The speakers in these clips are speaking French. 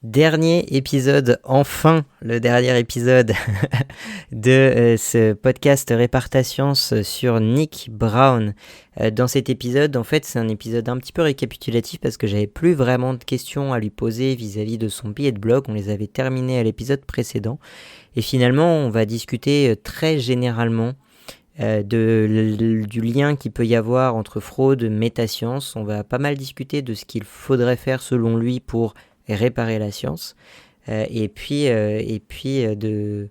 Dernier épisode, enfin le dernier épisode de ce podcast Réparta Science sur Nick Brown. Dans cet épisode, en fait, c'est un épisode un petit peu récapitulatif parce que j'avais plus vraiment de questions à lui poser vis-à-vis de son billet de blog. On les avait terminées à l'épisode précédent. Et finalement, on va discuter très généralement du lien qu'il peut y avoir entre fraude et métascience. On va pas mal discuter de ce qu'il faudrait faire selon lui pour réparer la science, et puis de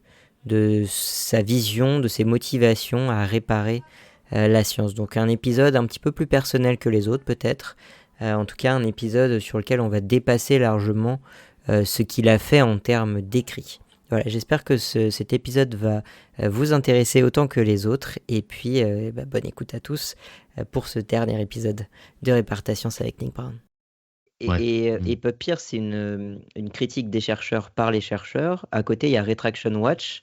sa vision, de ses motivations à réparer la science. Donc un épisode un petit peu plus personnel que les autres peut-être, en tout cas un épisode sur lequel on va dépasser largement ce qu'il a fait en termes d'écrit. Voilà, j'espère que cet épisode va vous intéresser autant que les autres, et puis bonne écoute à tous pour ce dernier épisode de Réparta Science avec Nick Brown. Et Papier, c'est une critique des chercheurs par les chercheurs. À côté, il y a Retraction Watch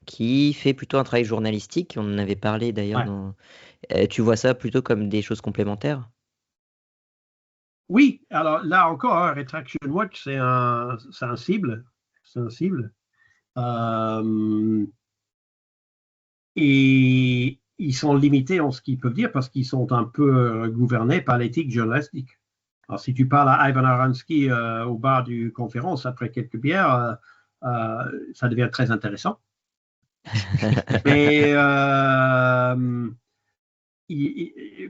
qui fait plutôt un travail journalistique. On en avait parlé d'ailleurs. Tu vois ça plutôt comme des choses complémentaires? Oui, alors là encore, Retraction Watch, c'est un cible. C'est un cible. Et ils sont limités en ce qu'ils peuvent dire parce qu'ils sont un peu gouvernés par l'éthique journalistique. Alors, si tu parles à Ivan Aransky au bar du conférence après quelques bières, ça devient très intéressant. Mais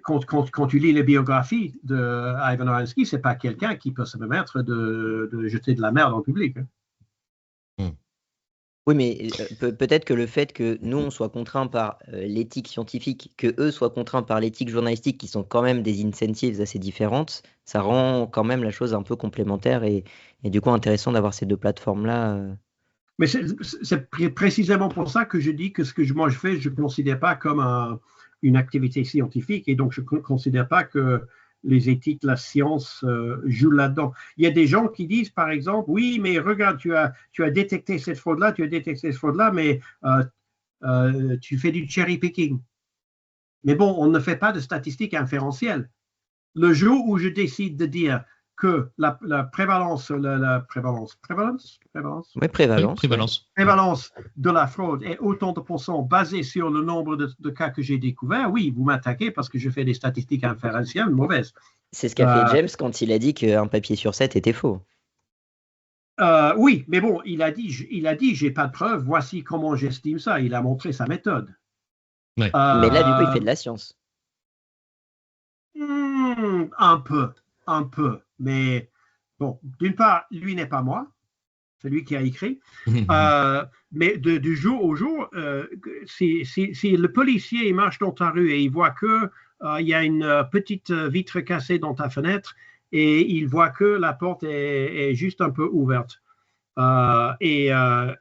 quand tu lis les biographies de Ivan Aransky, c'est pas quelqu'un qui peut se permettre de jeter de la merde en public. Oui, mais peut-être que le fait que nous, on soit contraints par l'éthique scientifique, que eux soient contraints par l'éthique journalistique, qui sont quand même des incentives assez différentes, ça rend quand même la chose un peu complémentaire et du coup intéressant d'avoir ces deux plateformes-là. Mais c'est précisément pour ça que je dis que ce que moi je fais, je ne considère pas comme une activité scientifique et donc je ne considère pas que les éthiques, la science jouent là-dedans. Il y a des gens qui disent, par exemple, oui, mais regarde, tu as détecté cette fraude-là, mais tu fais du cherry picking. Mais bon, on ne fait pas de statistiques inférentielles. Le jour où je décide de dire que la prévalence de la fraude est autant de pourcents basée sur le nombre de cas que j'ai découverts, oui, vous m'attaquez parce que je fais des statistiques inférentielles mauvaises. C'est ce qu'a fait James quand il a dit qu'un papier sur 7 était faux. Oui, mais bon, il a dit, j'ai pas de preuves, voici comment j'estime ça. Il a montré sa méthode. Ouais. Mais là, du coup, il fait de la science. Un peu. Mais bon, d'une part, lui n'est pas moi. C'est lui qui a écrit. Mais du jour au jour, si le policier il marche dans ta rue et il voit que il y a une petite vitre cassée dans ta fenêtre et il voit que la porte est juste un peu ouverte et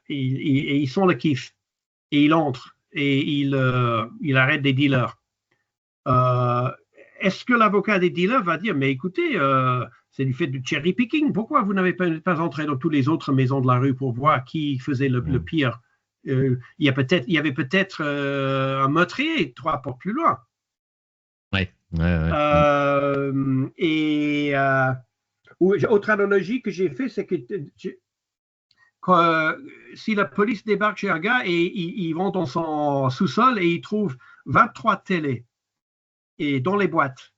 il sent le kiff et il entre et il arrête des dealers. Est-ce que l'avocat des dealers va dire, mais écoutez, c'est du fait du cherry picking, pourquoi vous n'avez pas entré dans toutes les autres maisons de la rue pour voir qui faisait le pire? Il y avait peut-être un meurtrier 3 portes plus loin. Ouais. Autre analogie que j'ai fait, c'est que si la police débarque chez un gars et ils vont dans son sous-sol et ils trouvent 23 télés et dans les boîtes,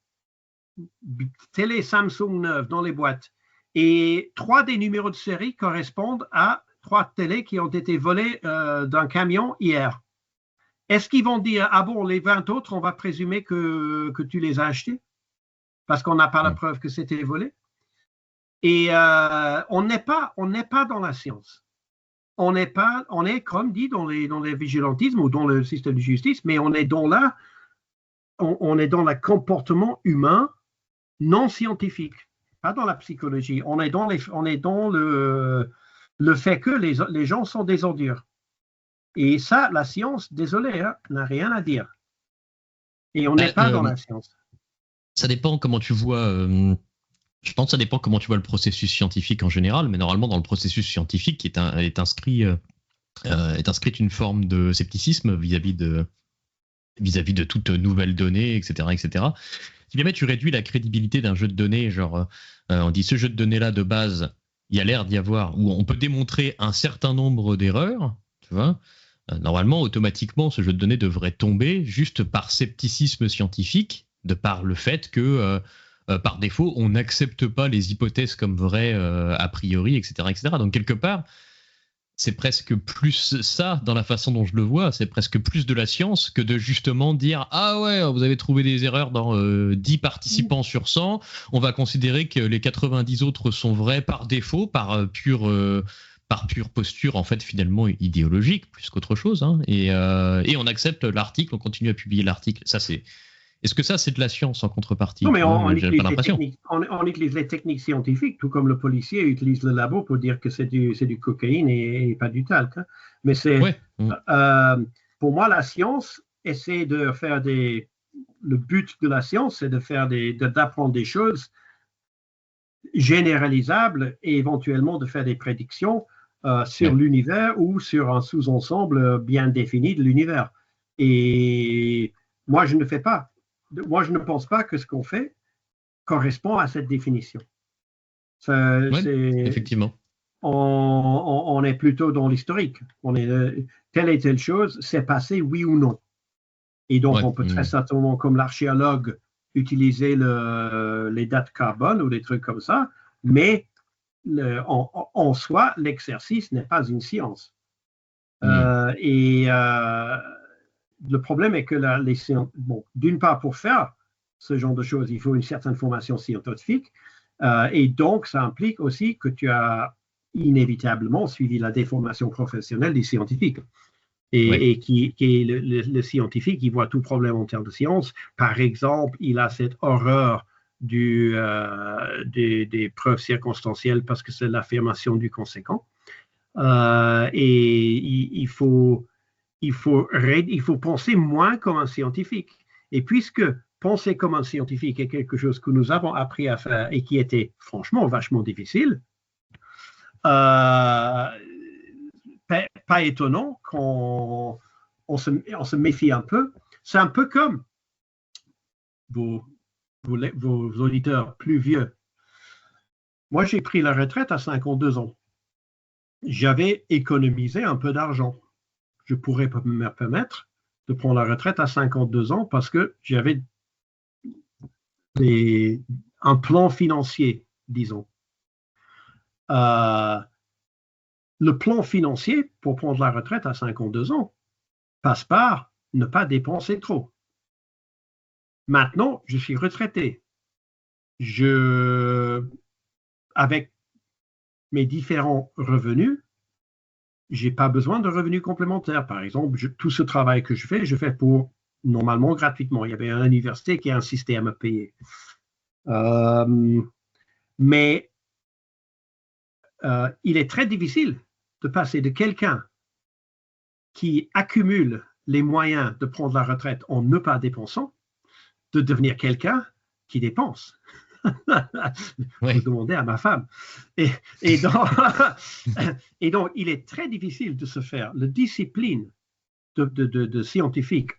télé Samsung 9 dans les boîtes, et 3 des numéros de série correspondent à 3 télés qui ont été volées d'un camion hier. Est-ce qu'ils vont dire, ah bon, les 20 autres, on va présumer que tu les as achetés parce qu'on n'a pas la preuve que c'était volé? Et on n'est pas dans la science. On est, comme dit, dans les vigilantismes ou dans le système de justice, mais on est dans le comportement humain non scientifique, pas dans la psychologie. On est dans le fait que les gens sont des ordures. Et ça, la science, désolé, n'a rien à dire. Et on n'est pas dans la science. Ça dépend comment tu vois. Je pense que ça dépend comment tu vois le processus scientifique en général, mais normalement, dans le processus scientifique, est inscrite une forme de scepticisme vis-à-vis de toute nouvelle donnée, etc., etc. Si jamais tu réduis la crédibilité d'un jeu de données, genre on dit ce jeu de données-là de base, il y a l'air d'y avoir, où on peut démontrer un certain nombre d'erreurs, tu vois, normalement, automatiquement, ce jeu de données devrait tomber juste par scepticisme scientifique, de par le fait que, par défaut, on n'accepte pas les hypothèses comme vraies a priori, etc., etc. Donc, quelque part, c'est presque plus ça dans la façon dont je le vois, c'est presque plus de la science que de justement dire ah ouais, vous avez trouvé des erreurs dans 10 participants sur 100, on va considérer que les 90 autres sont vrais par défaut, par pure posture en fait finalement idéologique plus qu'autre chose, hein. Et on accepte l'article, on continue à publier l'article. Ça c'est Est-ce que ça c'est de la science en contrepartie? Non, mais J'ai pas l'impression. on utilise les techniques scientifiques, tout comme le policier utilise le labo pour dire que c'est du cocaïne et pas du talc, hein. Mais Ouais. Pour moi, la science essaie de faire le but de la science, c'est d'apprendre des choses généralisables et éventuellement de faire des prédictions sur l'univers ou sur un sous-ensemble bien défini de l'univers. Et moi, je ne pense pas que ce qu'on fait correspond à cette définition. Effectivement. On est plutôt dans l'historique. Telle et telle chose s'est passée, oui ou non. Et donc, on peut très certainement, comme l'archéologue, utiliser les dates carbone ou des trucs comme ça, mais en soi, l'exercice n'est pas une science. Le problème est que d'une part, pour faire ce genre de choses, il faut une certaine formation scientifique, et donc ça implique aussi que tu as inévitablement suivi la déformation professionnelle des scientifiques. Et qui est le scientifique, il voit tout problème en termes de science. Par exemple, il a cette horreur des preuves circonstancielles parce que c'est l'affirmation du conséquent. Et il faut penser moins comme un scientifique. Et puisque penser comme un scientifique est quelque chose que nous avons appris à faire et qui était franchement vachement difficile, pas étonnant qu'on se méfie un peu. C'est un peu comme vos auditeurs plus vieux. Moi, j'ai pris la retraite à 52 ans. J'avais économisé un peu d'argent. Je pourrais me permettre de prendre la retraite à 52 ans parce que j'avais un plan financier, disons. Le plan financier pour prendre la retraite à 52 ans passe par ne pas dépenser trop. Maintenant, je suis retraité. Avec mes différents revenus, je n'ai pas besoin de revenus complémentaires. Par exemple, tout ce travail que je fais pour normalement gratuitement. Il y avait une université qui a insisté à me payer. Mais il est très difficile de passer de quelqu'un qui accumule les moyens de prendre la retraite en ne pas dépensant, de devenir quelqu'un qui dépense. Faut demander à ma femme. Et donc, il est très difficile de se faire la discipline de scientifique.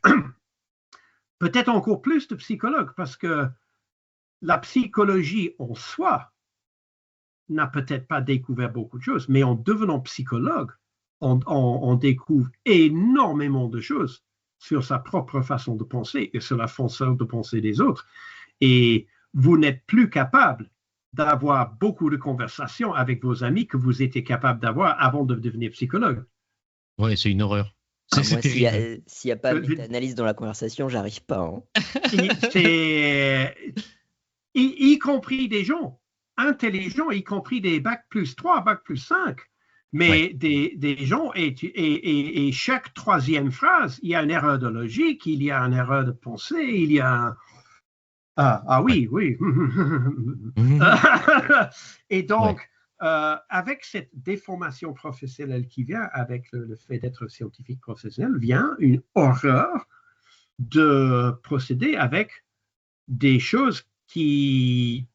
Peut-être encore plus de psychologue, parce que la psychologie en soi n'a peut-être pas découvert beaucoup de choses, mais en devenant psychologue, on découvre énormément de choses sur sa propre façon de penser et sur la façon de penser des autres. Et vous n'êtes plus capable d'avoir beaucoup de conversations avec vos amis que vous étiez capable d'avoir avant de devenir psychologue. Oui, c'est une horreur. Moi, s'il n'y a pas de méta-analyse dans la conversation, j'arrive pas. Hein. Y compris des gens intelligents, y compris des bac plus 3, bac plus 5, mais des gens, et chaque troisième phrase, il y a une erreur de logique, il y a une erreur de pensée, il y a... oui. Et donc, avec cette déformation professionnelle qui vient avec le fait d'être scientifique professionnel, vient une horreur de procéder avec des choses qui,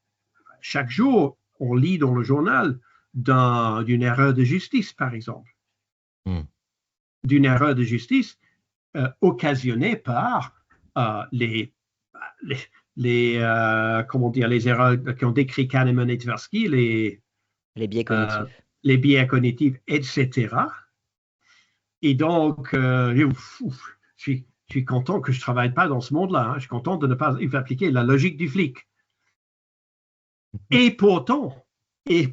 chaque jour, on lit dans le journal d'une erreur de justice, par exemple. D'une erreur de justice occasionnée par les erreurs qui ont décrit Kahneman et Tversky, Les biais cognitifs. les biais cognitifs, etc. Et donc, je suis content que je ne travaille pas dans ce monde-là. Hein. Je suis content de ne pas appliquer la logique du flic. Et pourtant, Ouais.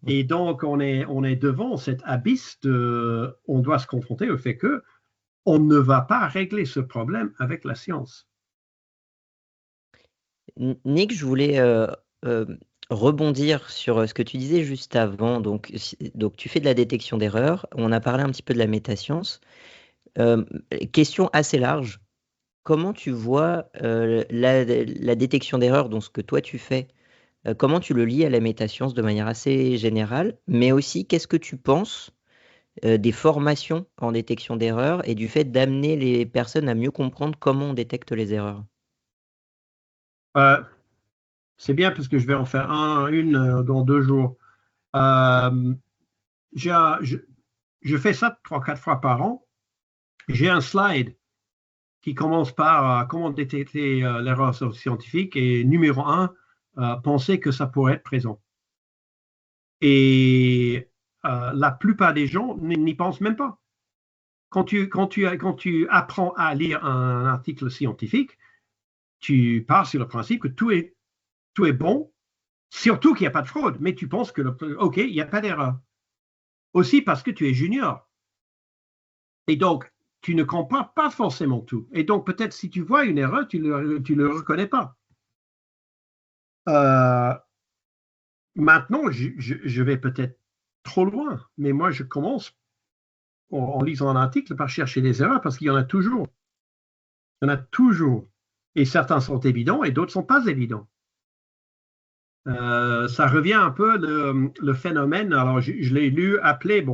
et donc on est devant cet abysse on doit se confronter au fait que on ne va pas régler ce problème avec la science. Nick, je voulais rebondir sur ce que tu disais juste avant. Donc, tu fais de la détection d'erreurs. On a parlé un petit peu de la métascience. Question assez large. Comment tu vois la détection d'erreurs, donc ce que toi tu fais, comment tu le lis à la métascience de manière assez générale, mais aussi qu'est-ce que tu penses des formations en détection d'erreurs et du fait d'amener les personnes à mieux comprendre comment on détecte les erreurs? C'est bien parce que je vais en faire une dans 2 jours. Je fais ça 3-4 fois par an. J'ai un slide qui commence par comment détecter l'erreur scientifique et numéro 1, penser que ça pourrait être présent. Et la plupart des gens n'y pensent même pas. Quand tu apprends à lire un article scientifique, tu pars sur le principe que tout est bon, surtout qu'il n'y a pas de fraude, mais tu penses que, OK, il n'y a pas d'erreur. Aussi parce que tu es junior. Et donc, tu ne comprends pas forcément tout. Et donc, peut-être si tu vois une erreur, tu ne le reconnais pas. Maintenant, je vais peut-être trop loin, mais moi, je commence en lisant un article par chercher des erreurs parce qu'il y en a toujours. Il y en a toujours. Et certains sont évidents et d'autres ne sont pas évidents. Ça revient un peu le phénomène, alors je l'ai lu, appelé,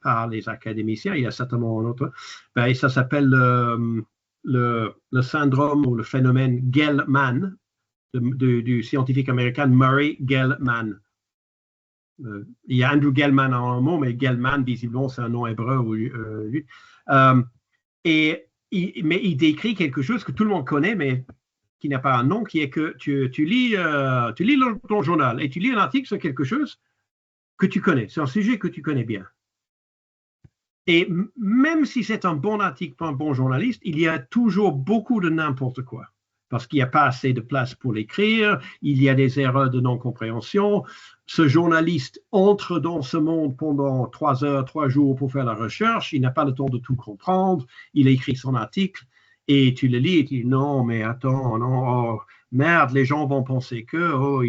par les académiciens, il y a certainement un autre, et ça s'appelle le syndrome ou le phénomène Gell-Mann du scientifique américain Murray Gell-Mann. Il y a Andrew Gell-Mann en un mot, mais Gell-Mann, visiblement, c'est un nom hébreu. Mais il décrit quelque chose que tout le monde connaît, mais qui n'a pas un nom, qui est que tu lis ton journal et tu lis un article sur quelque chose que tu connais, c'est un sujet que tu connais bien. Et même si c'est un bon article pour un bon journaliste, il y a toujours beaucoup de n'importe quoi. Parce qu'il n'y a pas assez de place pour l'écrire, il y a des erreurs de non-compréhension. Ce journaliste entre dans ce monde pendant 3 heures, 3 jours pour faire la recherche, il n'a pas le temps de tout comprendre, il écrit son article et tu le lis et tu dis non, mais attends, non, oh, merde, les gens vont penser que, oh,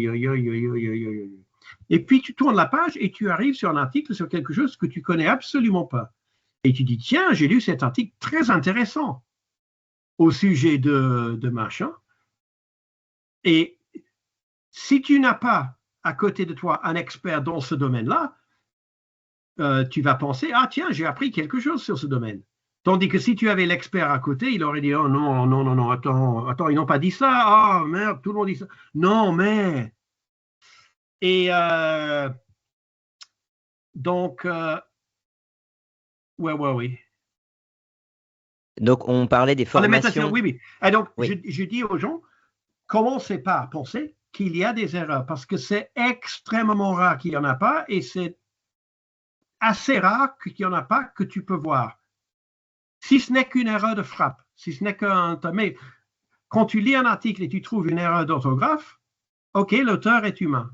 et puis tu tournes la page et tu arrives sur un article sur quelque chose que tu connais absolument pas. Et tu dis, tiens, j'ai lu cet article très intéressant au sujet de machin. Et si tu n'as pas à côté de toi un expert dans ce domaine-là, tu vas penser, ah tiens, j'ai appris quelque chose sur ce domaine. Tandis que si tu avais l'expert à côté, il aurait dit, oh non, non, non, non, attends, ils n'ont pas dit ça, ah merde, tout le monde dit ça. Non, mais... Et donc, oui. Donc, on parlait des formations. Oui. Et donc, oui. je dis aux gens, commencez pas à penser qu'il y a des erreurs parce que c'est extrêmement rare qu'il n'y en a pas et c'est assez rare qu'il n'y en a pas que tu peux voir. Si ce n'est qu'une erreur de frappe, si ce n'est qu'un... Mais quand tu lis un article et tu trouves une erreur d'orthographe, OK, l'auteur est humain.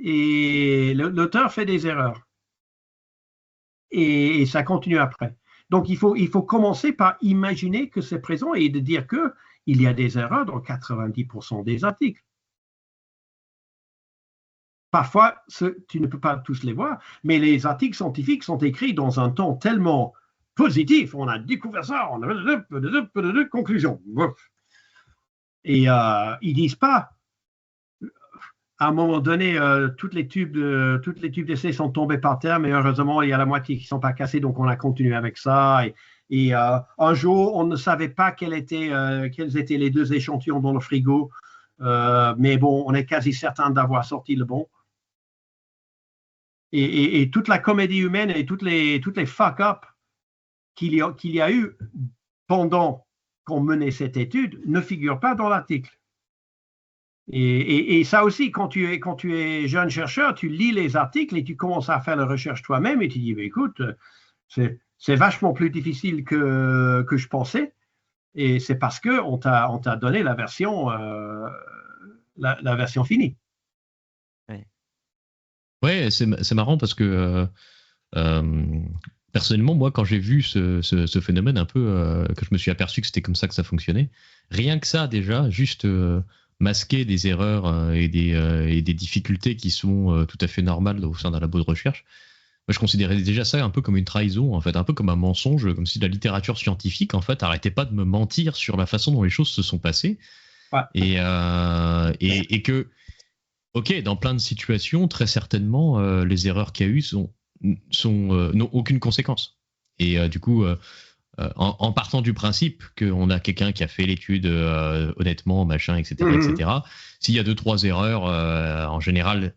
Et l'auteur fait des erreurs. Et ça continue après. Donc, il faut commencer par imaginer que c'est présent et de dire qu'il y a des erreurs dans 90% des articles. Parfois, tu ne peux pas tous les voir, mais les articles scientifiques sont écrits dans un ton tellement positif. On a découvert ça, on a conclusion. Et ils ne disent pas, à un moment donné, toutes les tubes d'essai sont tombés par terre, mais heureusement, il y a la moitié qui ne sont pas cassés, donc on a continué avec ça. Et un jour, on ne savait pas quels étaient les 2 échantillons dans le frigo, mais bon, on est quasi certain d'avoir sorti le bon. Et toute la comédie humaine et toutes les fuck-up qu'il y a eu pendant qu'on menait cette étude ne figurent pas dans l'article. Et ça aussi, quand tu es jeune chercheur, tu lis les articles et tu commences à faire la recherche toi-même et tu dis, écoute, c'est vachement plus difficile que je pensais. Et c'est parce qu'on t'a donné la version finie. Ouais, c'est marrant parce que personnellement, moi, quand j'ai vu ce phénomène un peu, que je me suis aperçu que c'était comme ça que ça fonctionnait, rien que ça déjà, juste masquer des erreurs et des difficultés qui sont tout à fait normales au sein d'un labo de recherche, moi, je considérais déjà ça un peu comme une trahison, en fait, un peu comme un mensonge, comme si la littérature scientifique, en fait, arrêtait pas de me mentir sur la façon dont les choses se sont passées. Ouais. Et que, ok, dans plein de situations, très certainement, les erreurs qu'il y a eu n'ont aucune conséquence. Et du coup, en partant du principe qu'on a quelqu'un qui a fait l'étude honnêtement, machin, etc., etc., s'il y a 2-3 erreurs, en général,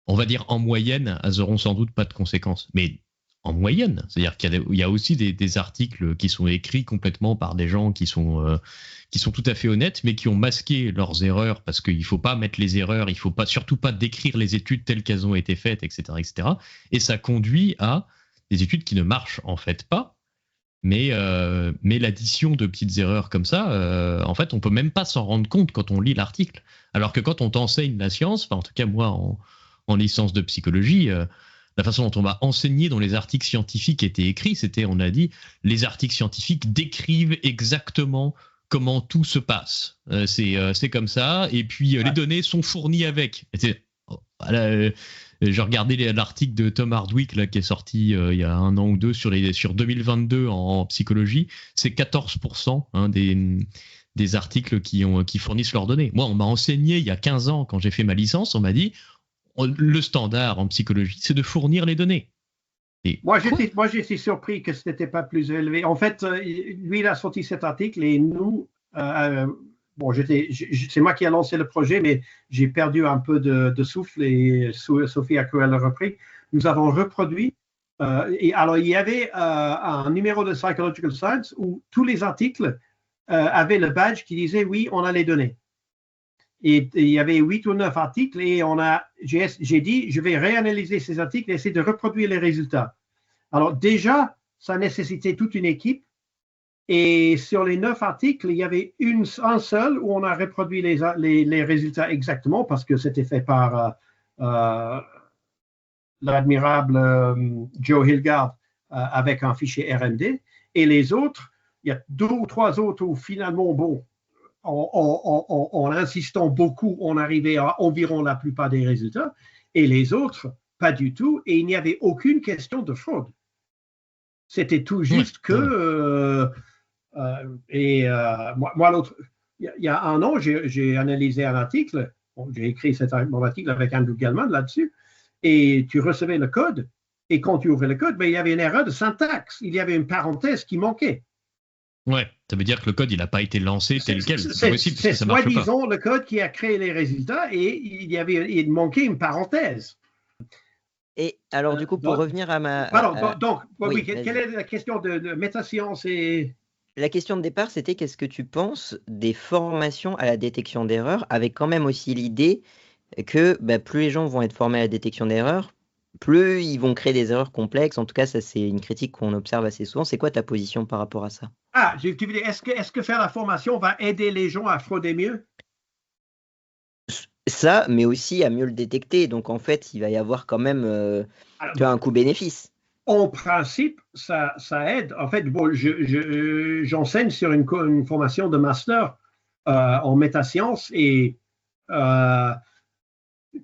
on va dire en moyenne, elles auront sans doute pas de conséquences. Mais en moyenne, c'est-à-dire qu'il y a aussi des articles qui sont écrits complètement par des gens qui sont tout à fait honnêtes, mais qui ont masqué leurs erreurs parce qu'il faut pas mettre les erreurs, il faut surtout pas décrire les études telles qu'elles ont été faites, etc., etc. Et ça conduit à des études qui ne marchent en fait pas. Mais l'addition de petites erreurs comme ça, en fait, on peut même pas s'en rendre compte quand on lit l'article. Alors que quand on t'enseigne la science, enfin, en tout cas moi en licence de psychologie, la façon dont on m'a enseigné dans les articles scientifiques étaient écrits, c'était, on a dit, les articles scientifiques décrivent exactement comment tout se passe. C'est comme ça, et puis les données sont fournies avec. Je regardais l'article de Tom Hardwick là, qui est sorti il y a 1 an ou 2 sur 2022 en psychologie. C'est 14% des articles qui fournissent leurs données. Moi, on m'a enseigné il y a 15 ans, quand j'ai fait ma licence, on m'a dit le standard en psychologie, c'est de fournir les données. Et moi, j'étais surpris que ce n'était pas plus élevé. En fait, lui, il a sorti cet article et nous, bon, c'est moi qui ai lancé le projet, mais j'ai perdu un peu de souffle et Sophie a cru à le repris. Nous avons reproduit. Et alors, il y avait un numéro de Psychological Science où tous les articles avaient le badge qui disait oui, on a les données. Et il y avait 8 ou 9 articles et j'ai dit, je vais réanalyser ces articles et essayer de reproduire les résultats. Alors déjà, ça nécessitait toute une équipe. Et sur les 9 articles, il y avait un seul où on a reproduit les résultats exactement parce que c'était fait par l'admirable Joe Hilgard avec un fichier RMD. Et les autres, il y a 2 ou 3 autres où finalement, bon, en insistant beaucoup, on arrivait à environ la plupart des résultats, et les autres, pas du tout, et il n'y avait aucune question de fraude. C'était tout juste que... moi, l'autre, il y a 1 an, j'ai analysé un article, j'ai écrit mon article avec Andrew Gellman là-dessus, et tu recevais le code, et quand tu ouvrais le code, il y avait une erreur de syntaxe, il y avait une parenthèse qui manquait. Ouais, ça veut dire que le code, il n'a pas été lancé tel quel. C'est soi-disant le code qui a créé les résultats et il manquait une parenthèse. Et alors, du coup, pour revenir à ma... Oui, quelle est la question de métascience et... La question de départ, c'était qu'est-ce que tu penses des formations à la détection d'erreurs, avec quand même aussi l'idée que plus les gens vont être formés à la détection d'erreurs, plus ils vont créer des erreurs complexes. En tout cas, ça, c'est une critique qu'on observe assez souvent. C'est quoi ta position par rapport à ça? Tu veux dire, est-ce que faire la formation va aider les gens à frauder mieux? Ça, mais aussi à mieux le détecter. Donc, en fait, il va y avoir quand même un coût-bénéfice. En principe, ça aide. En fait, bon, j'enseigne sur une formation de master en métasciences et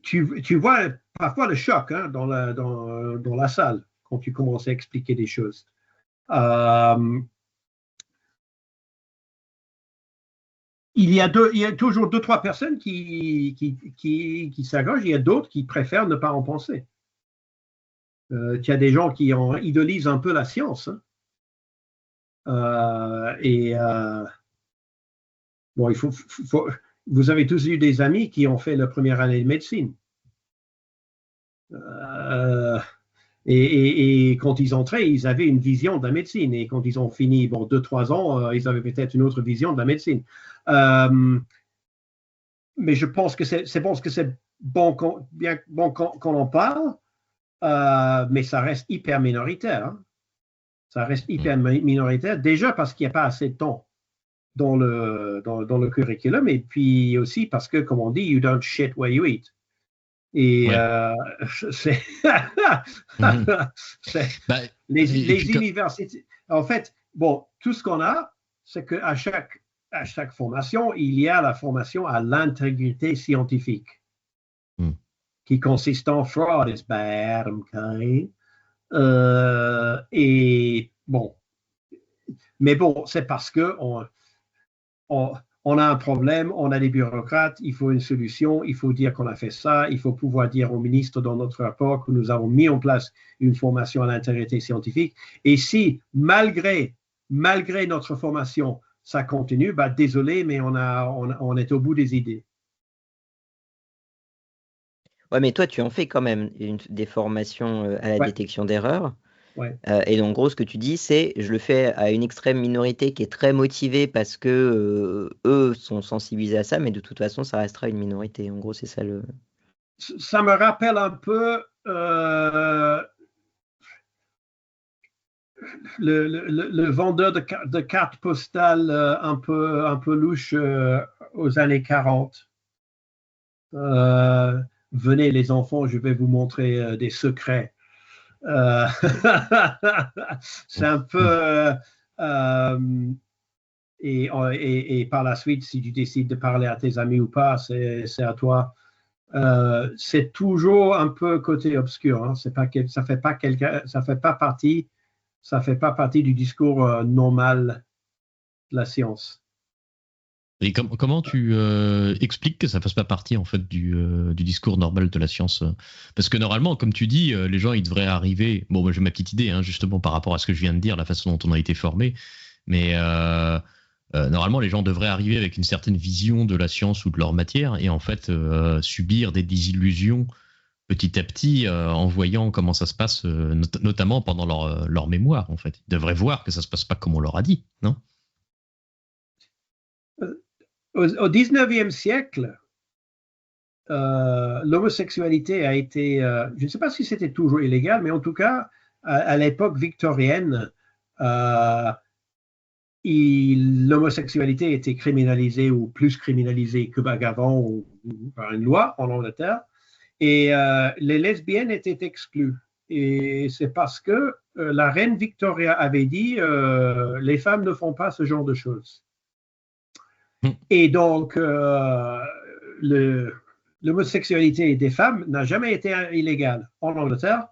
tu vois parfois le choc dans la salle quand tu commences à expliquer des choses. Il y a toujours 2-3 personnes qui s'accrochent, il y a d'autres qui préfèrent ne pas en penser. Il y a des gens qui idolisent un peu la science. Bon, vous avez tous eu des amis qui ont fait la première année de médecine. Et quand ils entraient, ils avaient une vision de la médecine. Et quand ils ont fini 2-3 ans, ils avaient peut-être une autre vision de la médecine. mais je pense que c'est bon qu'on en parle, mais ça reste hyper minoritaire. Hein. Ça reste hyper minoritaire, déjà parce qu'il n'y a pas assez de temps dans le curriculum, et puis aussi parce que, comme on dit, you don't shit where you eat. Et c'est les universités. En fait, bon, tout ce qu'on a, c'est qu'à chaque formation, il y a la formation à l'intégrité scientifique, qui consiste en fraud is bad, okay? Et bon, mais bon, c'est parce que on a un problème, on a des bureaucrates, il faut une solution, il faut dire qu'on a fait ça, il faut pouvoir dire au ministre dans notre rapport que nous avons mis en place une formation à l'intégrité scientifique. Et si, malgré notre formation, ça continue, bah, désolé, mais on est au bout des idées. Ouais, mais toi, tu en fais quand même des formations à la détection d'erreurs. Ouais. Et donc, en gros, ce que tu dis, c'est je le fais à une extrême minorité qui est très motivée parce que eux sont sensibilisés à ça, mais de toute façon, ça restera une minorité. En gros, c'est ça le. Ça me rappelle un peu le vendeur de cartes postales un peu louche aux années 40. Venez les enfants, je vais vous montrer des secrets. C'est un peu et par la suite, si tu décides de parler à tes amis ou pas, c'est à toi. C'est toujours un peu côté obscur. Hein. Ça fait pas partie du discours normal de la science. Et comment tu expliques que ça fasse pas partie en fait du discours normal de la science? Parce que normalement, comme tu dis, les gens ils devraient arriver. Bon, moi j'ai ma petite idée, hein, justement par rapport à ce que je viens de dire, la façon dont on a été formé. Mais normalement, les gens devraient arriver avec une certaine vision de la science ou de leur matière, et en fait subir des désillusions petit à petit en voyant comment ça se passe, notamment pendant leur mémoire. En fait, ils devraient voir que ça se passe pas comme on leur a dit, non? Au 19e siècle, l'homosexualité a été, je ne sais pas si c'était toujours illégal, mais en tout cas, à l'époque victorienne, l'homosexualité était criminalisée ou plus criminalisée qu'avant ou par une loi en Angleterre, et les lesbiennes étaient exclues. Et c'est parce que la reine Victoria avait dit les femmes ne font pas ce genre de choses. Et donc, l'homosexualité des femmes n'a jamais été illégale en Angleterre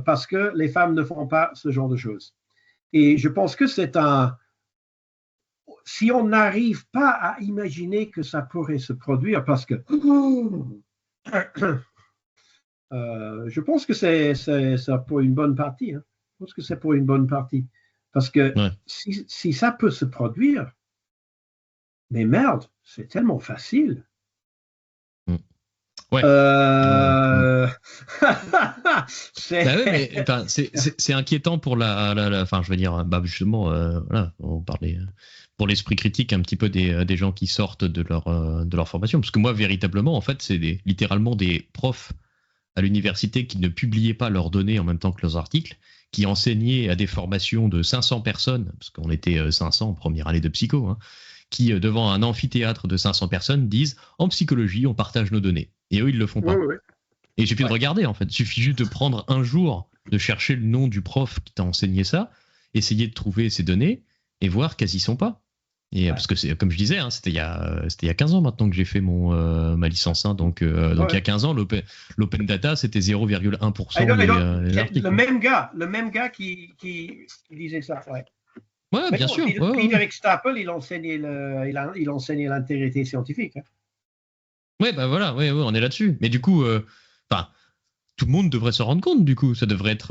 parce que les femmes ne font pas ce genre de choses. Et je pense que c'est si on n'arrive pas à imaginer que ça pourrait se produire, parce que je pense que c'est pour une bonne partie. Hein. Je pense que c'est pour une bonne partie. Parce que si ça peut se produire, mais merde, c'est tellement facile. Ouais. C'est inquiétant pour enfin, je veux dire, justement, voilà, on parlait pour l'esprit critique un petit peu des gens qui sortent de leur formation, parce que moi, véritablement, en fait, c'est littéralement des profs à l'université qui ne publiaient pas leurs données en même temps que leurs articles, qui enseignaient à des formations de 500 personnes, parce qu'on était 500 en première année de psycho, hein, qui, devant un amphithéâtre de 500 personnes, disent « En psychologie, on partage nos données ». Et eux, ils le font pas. Oui. Et il suffit de regarder, en fait. Il suffit juste de prendre un jour, de chercher le nom du prof qui t'a enseigné ça, essayer de trouver ces données et voir qu'elles y sont pas. Et parce que, comme je disais, hein, c'était il y a 15 ans maintenant que j'ai fait ma licence. Hein, donc il y a 15 ans, l'open data, c'était 0,1% des articles. Le même gars qui disait ça, ouais. Ouais, bien sûr. Peter Stapel, il enseignait l'intégrité scientifique. Hein. Ouais, bah voilà, on est là-dessus. Mais du coup, tout le monde devrait se rendre compte, du coup. Ça devrait être...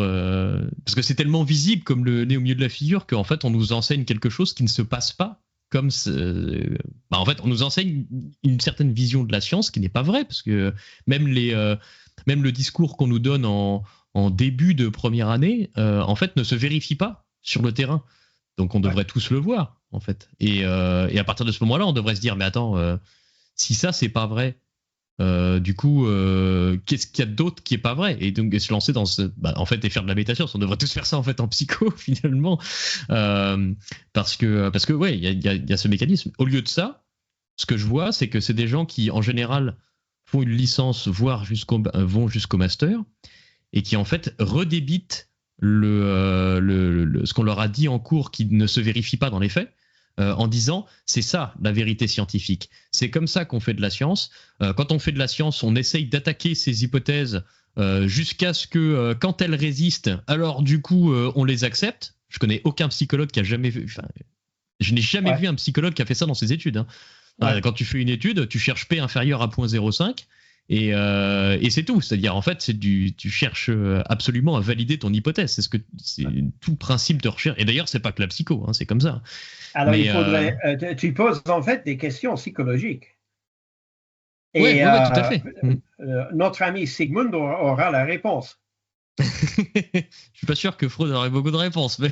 parce que c'est tellement visible comme le nez au milieu de la figure qu'en fait, on nous enseigne quelque chose qui ne se passe pas. En fait, on nous enseigne une certaine vision de la science qui n'est pas vraie, parce que même le discours qu'on nous donne en début de première année, en fait, ne se vérifie pas sur le terrain. Donc, on devrait tous le voir, en fait. Et à partir de ce moment-là, on devrait se dire, mais attends... si ça c'est pas vrai, du coup, qu'est-ce qu'il y a d'autre qui est pas vrai? Et donc se lancer dans en fait, et faire de la méta-science, on devrait tous faire ça en fait en psycho finalement, parce que ouais, il y a ce mécanisme. Au lieu de ça, ce que je vois, c'est que c'est des gens qui en général font une licence, voire vont jusqu'au master, et qui en fait redébitent ce qu'on leur a dit en cours qui ne se vérifie pas dans les faits. En disant c'est ça la vérité scientifique. C'est comme ça qu'on fait de la science. Quand on fait de la science, on essaye d'attaquer ces hypothèses jusqu'à ce que quand elles résistent, alors du coup on les accepte. Je connais aucun psychologue qui a jamais vu. Je n'ai jamais vu un psychologue qui a fait ça dans ses études. Hein. Quand tu fais une étude, tu cherches P inférieur à 0.05 et c'est tout. C'est-à-dire en fait tu cherches absolument à valider ton hypothèse. C'est tout principe de recherche. Et d'ailleurs c'est pas que la psycho, hein, c'est comme ça. Alors, il faudrait. Tu poses en fait des questions psychologiques. Oui, tout à fait. Notre ami Sigmund aura la réponse. Je suis pas sûr que Freud aurait beaucoup de réponses, mais.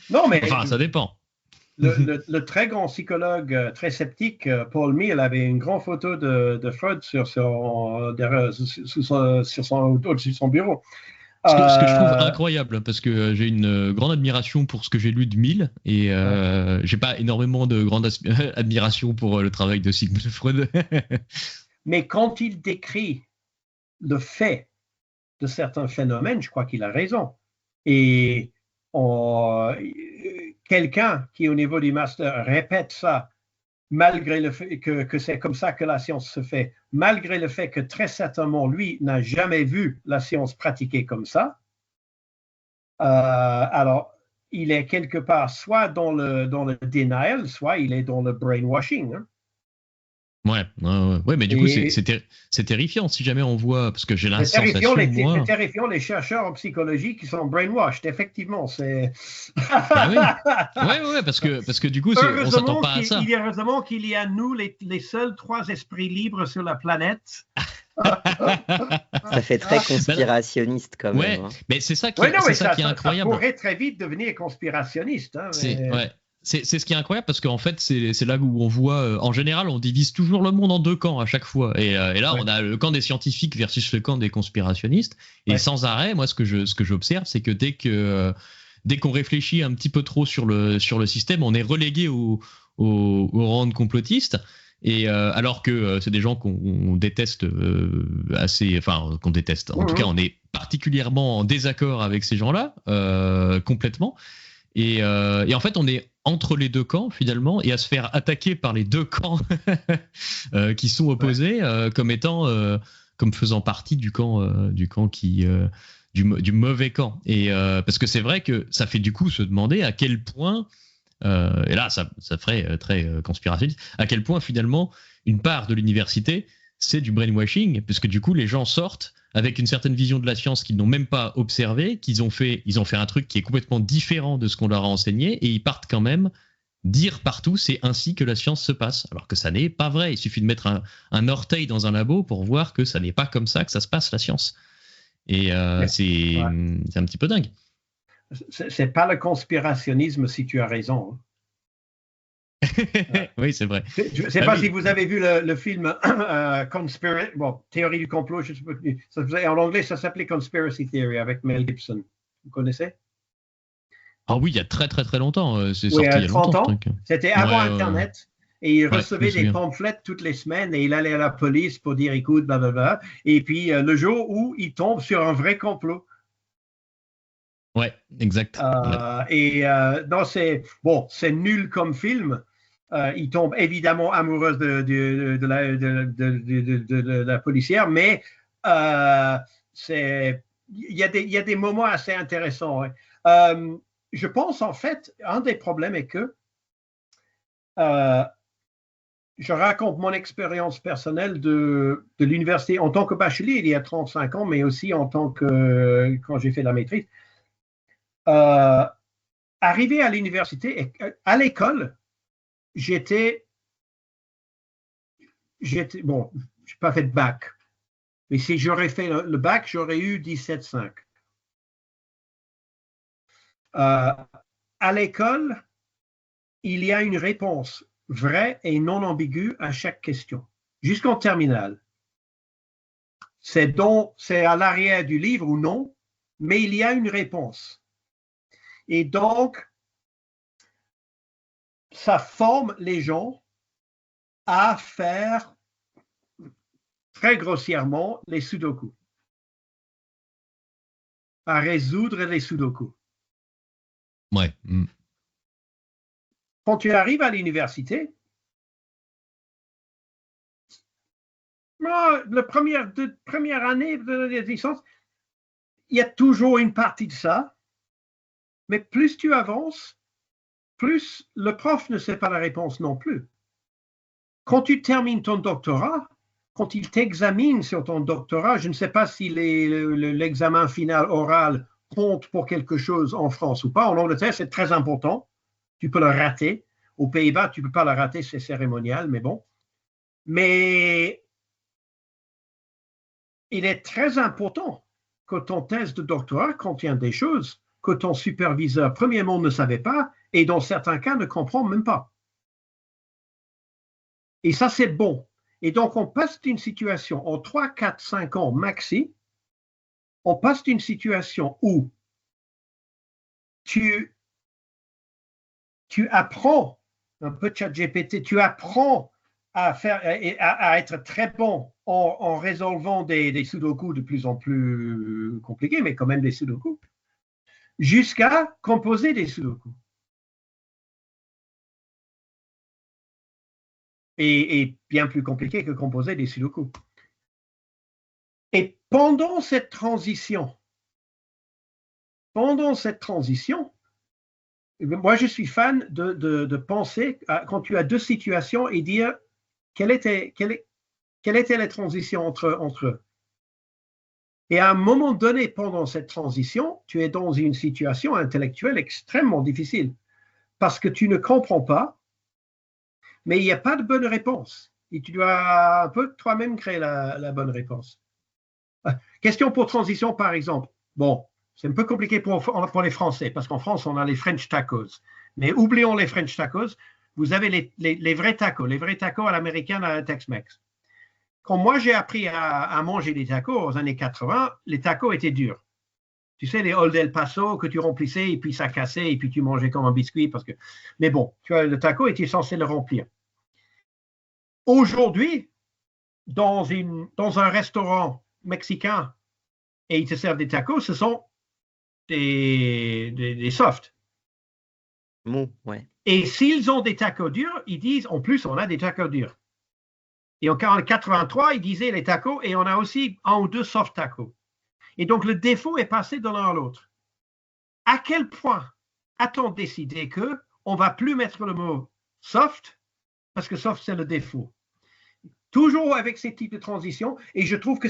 Non, mais. Enfin, ça dépend. Le très grand psychologue, très sceptique, Paul Meehl, avait une grande photo de Freud sur son bureau. Ce que je trouve incroyable, parce que j'ai une grande admiration pour ce que j'ai lu de Mill, et j'ai pas énormément de grande admiration pour le travail de Sigmund Freud. Mais quand il décrit le fait de certains phénomènes, je crois qu'il a raison. Et quelqu'un qui, au niveau du master, répète ça, malgré le fait que c'est comme ça que la science se fait, malgré le fait que très certainement, lui, n'a jamais vu la science pratiquée comme ça, alors, il est quelque part soit dans le denial, soit il est dans le brainwashing. Hein. Ouais, mais du coup, c'est terrifiant si jamais on voit, parce que j'ai la sensation, c'est terrifiant les chercheurs en psychologie qui sont brainwashed, effectivement. C'est. Ouais, parce que du coup, on s'attend pas à ça. Heureusement qu'il y a nous, les seuls 3 esprits libres sur la planète. Ça fait très conspirationniste quand même. Ouais, hein. mais c'est ça qui est incroyable. Ça pourrait très vite devenir conspirationniste. Hein, mais... C'est ce qui est incroyable parce qu'en fait, c'est là où on voit, en général, on divise toujours le monde en 2 camps à chaque fois. Et là, on a le camp des scientifiques versus le camp des conspirationnistes. Et sans arrêt, moi, ce que j'observe, c'est que dès qu'on réfléchit un petit peu trop sur le système, on est relégué au rang de complotiste. Et alors que c'est des gens qu'on déteste qu'on déteste. En tout cas, on est particulièrement en désaccord avec ces gens-là, complètement. Et en fait, on est entre les 2 camps finalement, et à se faire attaquer par les 2 camps qui sont opposés, comme faisant partie du camp du mauvais camp. Et parce que c'est vrai que ça fait du coup se demander à quel point, et là ça ferait très conspirationniste, à quel point finalement une part de l'université c'est du brainwashing, parce que du coup les gens sortent avec une certaine vision de la science qu'ils n'ont même pas observée, ils ont fait un truc qui est complètement différent de ce qu'on leur a enseigné, et ils partent quand même dire partout c'est ainsi que la science se passe, alors que ça n'est pas vrai. Il suffit de mettre un orteil dans un labo pour voir que ça n'est pas comme ça que ça se passe la science. Et c'est un petit peu dingue. C'est pas le conspirationnisme si tu as raison. Oui, c'est vrai. Je ne sais pas si vous avez vu le film Théorie du complot, je sais pas, en anglais ça s'appelait Conspiracy Theory avec Mel Gibson. Vous connaissez? Ah oui, il y a très très très longtemps. C'est sorti il y a 30 longtemps. ans. C'était avant Internet. Et il recevait des pamphlets toutes les semaines et il allait à la police pour dire écoute, blablabla. Et puis le jour où il tombe sur un vrai complot. Ouais, exact. Et non, c'est nul comme film. Il tombe évidemment amoureuse de la policière, mais il y a des moments assez intéressants. Hein. Je pense en fait, un des problèmes est que je raconte mon expérience personnelle de l'université en tant que bachelier il y a 35 ans, mais aussi en tant que quand j'ai fait la maîtrise. Arrivé à l'université, à l'école, j'étais bon, je n'ai pas fait de bac, mais si j'aurais fait le bac, j'aurais eu 17,5. À l'école, il y a une réponse vraie et non ambiguë à chaque question. jusqu'en terminale. C'est à l'arrière du livre ou non, mais il y a une réponse. Et donc, ça forme les gens à faire très grossièrement les sudoku, à résoudre les sudoku. Ouais. Quand tu arrives à l'université, la première année de licence, il y a toujours une partie de ça, mais plus tu avances, plus le prof ne sait pas la réponse non plus. Quand tu termines ton doctorat, quand il t'examine sur ton doctorat, je ne sais pas si l'examen final oral compte pour quelque chose en France ou pas. En Angleterre, c'est très important. Tu peux le rater. Aux Pays-Bas, tu ne peux pas le rater, c'est cérémonial, mais bon. Mais il est très important que ton thèse de doctorat contienne des choses que ton superviseur, premièrement, ne savait pas et dans certains cas ne comprend même pas. Et ça, c'est bon. Et donc, on passe d'une situation en 3, 4, 5 ans maxi, on passe d'une situation où tu apprends un peu ChatGPT, tu apprends à être très bon en résolvant des sudoku de plus en plus compliqués, mais quand même des sudoku, jusqu'à composer des sudoku. Et bien plus compliqué que composer des sudoku. Et pendant cette transition, moi je suis fan de penser quand tu as deux situations et dire quelle était la transition entre eux. Et à un moment donné, pendant cette transition, tu es dans une situation intellectuelle extrêmement difficile parce que tu ne comprends pas, mais il n'y a pas de bonne réponse. Et tu dois un peu toi-même créer la bonne réponse. Question pour transition, par exemple. Bon, c'est un peu compliqué pour les Français, parce qu'en France, on a les French tacos. Mais oublions les French tacos. Vous avez les vrais tacos à l'américaine, à la Tex-Mex. Quand moi, j'ai appris à manger des tacos aux années 80, les tacos étaient durs. Tu sais, les Old El Paso que tu remplissais et puis ça cassait et puis tu mangeais comme un biscuit. Mais bon, tu vois, le taco était censé le remplir. Aujourd'hui, dans un restaurant mexicain et ils te servent des tacos, ce sont des softs. Mou, ouais. Et s'ils ont des tacos durs, ils disent, en plus, on a des tacos durs. Et en 83, ils disaient les tacos et on a aussi un ou deux soft tacos. Et donc, le défaut est passé de l'un à l'autre. À quel point a-t-on décidé qu'on ne va plus mettre le mot soft, parce que soft, c'est le défaut. Toujours avec ces types de transitions, et je trouve que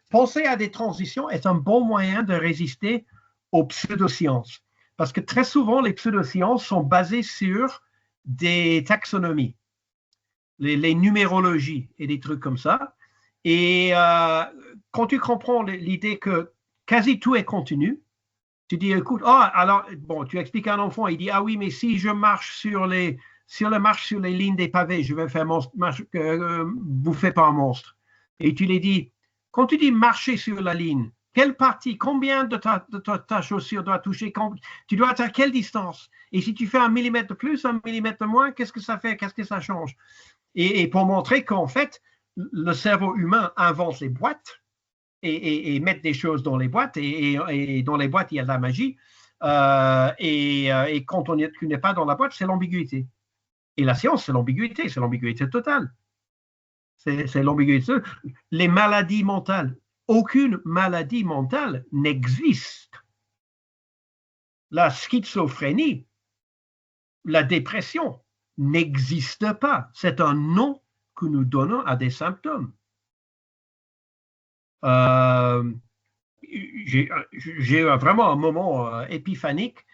penser à des transitions est un bon moyen de résister aux pseudosciences. Parce que très souvent, les pseudosciences sont basées sur des taxonomies, les numérologies et des trucs comme ça. Et quand tu comprends l'idée que quasi tout est continu, tu dis, écoute, alors, bon, tu expliques à un enfant, il dit, ah oui, mais si je marche sur les lignes des pavés, je vais faire bouffer par un monstre. Et tu lui dis, quand tu dis marcher sur la ligne, quelle partie, combien de ta chaussure doit toucher, tu dois être à quelle distance? Et si tu fais 1 millimètre de plus, 1 millimètre de moins, qu'est-ce que ça fait? Qu'est-ce que ça change? Et pour montrer qu'en fait, le cerveau humain invente les boîtes et met des choses dans les boîtes, et dans les boîtes, il y a de la magie. Et quand tu n'es pas dans la boîte, c'est l'ambiguïté. Et la science, c'est l'ambiguïté totale. C'est l'ambiguïté. Les maladies mentales, aucune maladie mentale n'existe. La schizophrénie, la dépression n'existe pas. C'est un nom que nous donnons à des symptômes. J'ai eu vraiment un moment épiphanique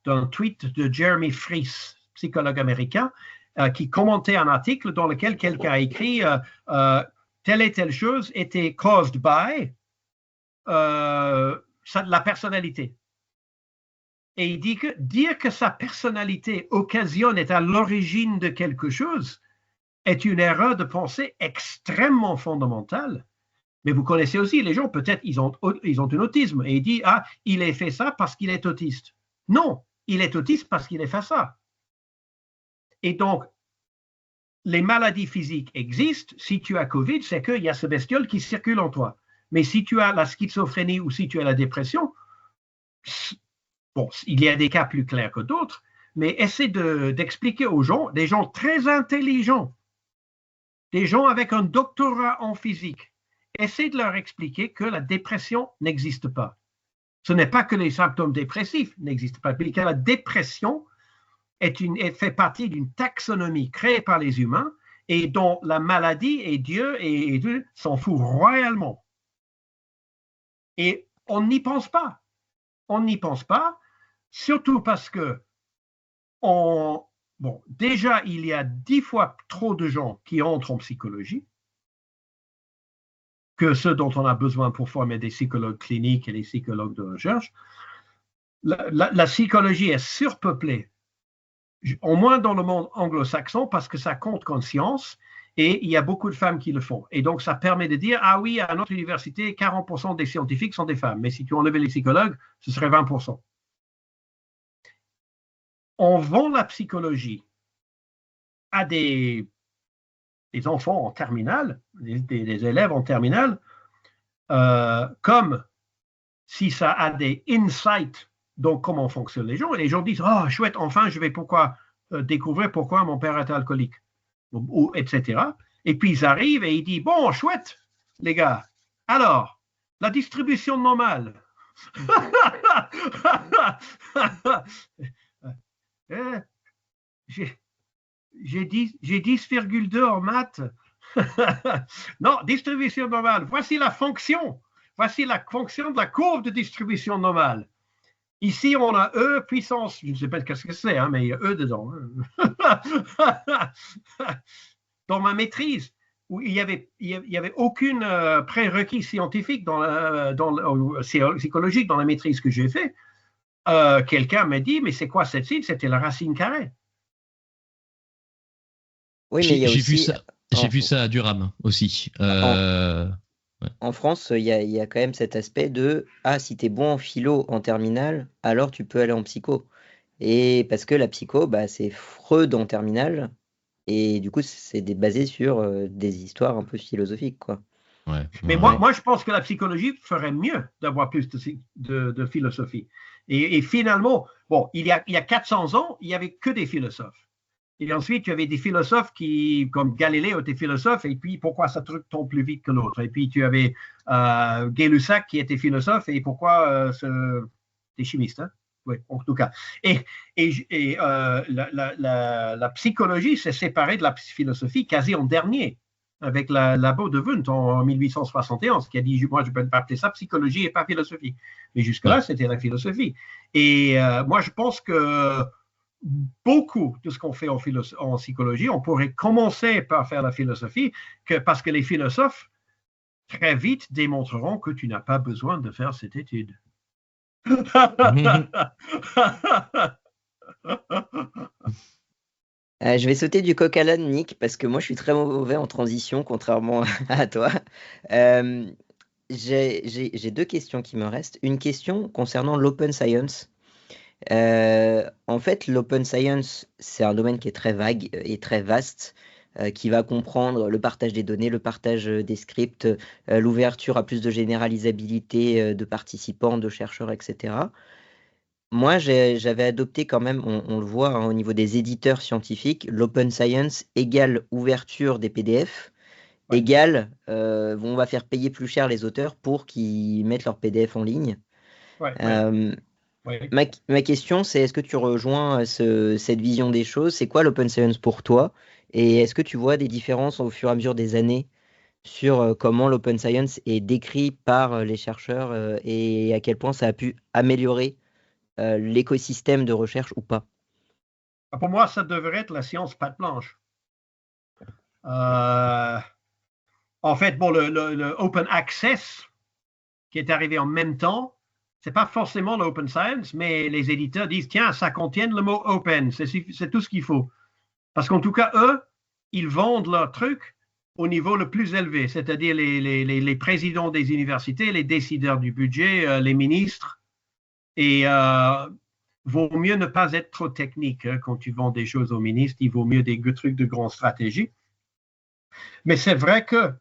d'un tweet de Jeremy Fries, psychologue américain, qui commentait un article dans lequel quelqu'un a écrit telle et telle chose était caused by la personnalité. Et il dit que dire que sa personnalité occasionne, est à l'origine de quelque chose, est une erreur de pensée extrêmement fondamentale. Mais vous connaissez aussi les gens, peut-être ils ont un autisme et ils disent, ah, il a fait ça parce qu'il est autiste. Non, il est autiste parce qu'il a fait ça. Et donc, les maladies physiques existent. Si tu as Covid, c'est qu'il y a ce bestiole qui circule en toi. Mais si tu as la schizophrénie ou si tu as la dépression, bon, il y a des cas plus clairs que d'autres, mais essaie d'expliquer aux gens, des gens très intelligents, des gens avec un doctorat en physique, essaie de leur expliquer que la dépression n'existe pas. Ce n'est pas que les symptômes dépressifs n'existent pas, mais que la dépression fait partie d'une taxonomie créée par les humains et dont la maladie et Dieu s'en fout royalement. Et on n'y pense pas. On n'y pense pas, surtout parce que déjà, il y a 10 fois trop de gens qui entrent en psychologie que ceux dont on a besoin pour former des psychologues cliniques et des psychologues de recherche. La psychologie est surpeuplée, au moins dans le monde anglo-saxon, parce que ça compte comme science et il y a beaucoup de femmes qui le font. Et donc, ça permet de dire, ah oui, à notre université, 40% des scientifiques sont des femmes, mais si tu enlevais les psychologues, ce serait 20%. On vend la psychologie à des enfants en terminale, des élèves en terminale, comme si ça a des insights dans comment fonctionnent les gens. Et les gens disent, oh, chouette, enfin, je vais découvrir pourquoi mon père est alcoolique, etc. Et puis, ils arrivent et ils disent, bon, chouette, les gars, alors, la distribution normale. J'ai 10,2 en maths. Non, distribution normale. Voici la fonction. Voici la fonction de la courbe de distribution normale. Ici, on a E puissance, je ne sais pas ce que c'est, hein, mais il y a E dedans. Dans ma maîtrise, où il y avait aucune prérequis scientifique psychologique dans la maîtrise que j'ai fait, quelqu'un m'a dit, mais c'est quoi cette cible? C'était la racine carrée. Oui, mais il y a aussi... J'ai vu ça à Durham aussi. En France, il y a quand même cet aspect de « Ah, si t'es bon en philo en terminale, alors tu peux aller en psycho. » Et parce que la psycho, c'est Freud en terminale. Et du coup, c'est basé sur des histoires un peu philosophiques, quoi. Ouais, mais moi, je pense que la psychologie ferait mieux d'avoir plus de philosophie. Et finalement, bon, il y a 400 ans, il n'y avait que des philosophes. Et ensuite, tu avais des philosophes comme Galilée était philosophe, et puis pourquoi ce truc tombe plus vite que l'autre. Et puis tu avais Gay-Lussac qui était philosophe, et pourquoi des chimistes, hein? Oui, en tout cas. Et la psychologie s'est séparée de la philosophie quasi en dernier, avec la labo de Wundt en 1871, qui a dit, moi je ne peux pas appeler ça psychologie et pas philosophie. Mais jusque-là, c'était la philosophie. Et moi, je pense que beaucoup de ce qu'on fait en psychologie, on pourrait commencer par faire la philosophie, parce que les philosophes, très vite, démontreront que tu n'as pas besoin de faire cette étude. Je vais sauter du coq à l'âne, Nick, parce que moi, je suis très mauvais en transition, contrairement à toi. J'ai 2 questions qui me restent. Une question concernant l'open science. En fait, l'open science, c'est un domaine qui est très vague et très vaste, qui va comprendre le partage des données, le partage des scripts, l'ouverture à plus de généralisabilité de participants, de chercheurs, etc. Moi, j'avais adopté quand même, on le voit hein, au niveau des éditeurs scientifiques, l'open science égale ouverture des PDF, Ouais. égale on va faire payer plus cher les auteurs pour qu'ils mettent leur PDF en ligne. Ouais. Ma question, c'est est-ce que tu rejoins cette vision des choses? C'est quoi l'open science pour toi? Et est-ce que tu vois des différences au fur et à mesure des années sur comment l'open science est décrit par les chercheurs et à quel point ça a pu améliorer l'écosystème de recherche ou pas? Pour moi, ça devrait être la science patte blanche. En fait, bon, le open access qui est arrivé en même temps, c'est pas forcément l'open science, mais les éditeurs disent, tiens, ça contient le mot open, c'est tout ce qu'il faut. Parce qu'en tout cas, eux, ils vendent leurs trucs au niveau le plus élevé, c'est-à-dire les présidents des universités, les décideurs du budget, les ministres. Et vaut mieux ne pas être trop technique quand tu vends des choses aux ministres. Il vaut mieux des trucs de grande stratégie. Mais c'est vrai que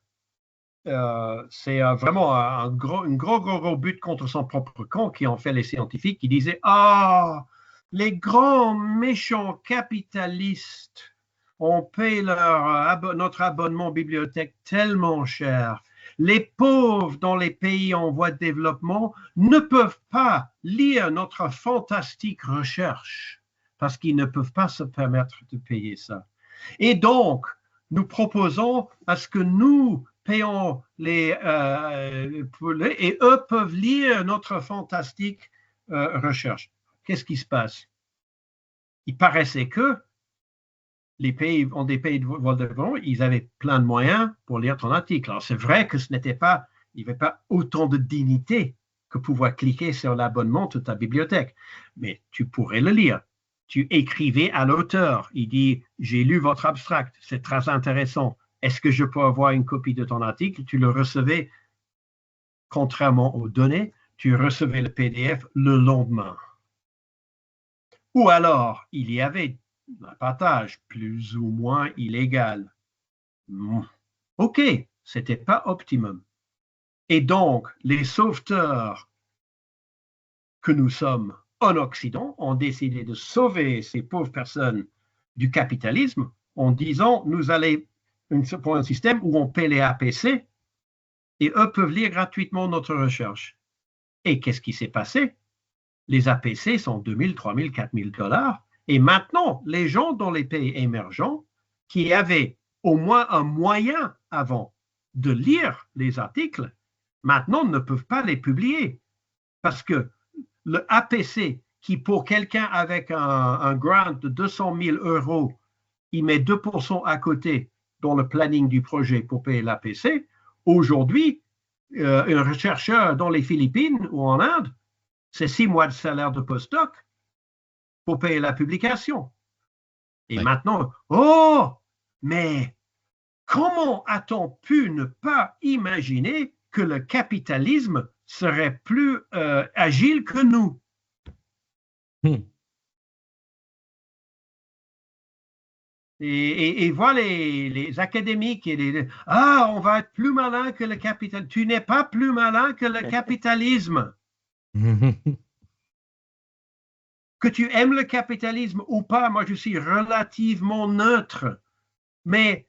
c'est vraiment un gros but contre son propre camp qui ont fait les scientifiques qui disaient « Ah, les grands méchants capitalistes, on paye notre abonnement bibliothèque tellement cher. Les pauvres dans les pays en voie de développement ne peuvent pas lire notre fantastique recherche parce qu'ils ne peuvent pas se permettre de payer ça. Et donc, nous proposons à ce que nous payons et eux peuvent lire notre fantastique recherche. » Qu'est-ce qui se passe? Il paraissait que les pays ont des pays de développement, ils avaient plein de moyens pour lire ton article. Alors, c'est vrai que il n'y avait pas autant de dignité que pouvoir cliquer sur l'abonnement de ta bibliothèque, mais tu pourrais le lire. Tu écrivais à l'auteur, il dit « J'ai lu votre abstract, c'est très intéressant. Est-ce que je peux avoir une copie de ton article ?» Tu le recevais, contrairement aux données, tu recevais le PDF le lendemain. Ou alors, il y avait un partage plus ou moins illégal. OK, ce n'était pas optimum. Et donc, les sauveteurs que nous sommes en Occident ont décidé de sauver ces pauvres personnes du capitalisme en disant nous allons pour un système où on paie les APC et eux peuvent lire gratuitement notre recherche. Et qu'est-ce qui s'est passé? Les APC sont 2 000, 3 000, 4 000 $. Et maintenant, les gens dans les pays émergents qui avaient au moins un moyen avant de lire les articles, maintenant ne peuvent pas les publier. Parce que le APC, qui pour quelqu'un avec un grant de 200 000 €, il met 2% à côté dans le planning du projet pour payer l'APC, aujourd'hui, un chercheur dans les Philippines ou en Inde, c'est 6 mois de salaire de postdoc pour payer la publication. Et maintenant, mais comment a-t-on pu ne pas imaginer que le capitalisme serait plus agile que nous? Et voilà les académiques on va être plus malin que le capitalisme. Tu n'es pas plus malin que le capitalisme. Que tu aimes le capitalisme ou pas, moi je suis relativement neutre. Mais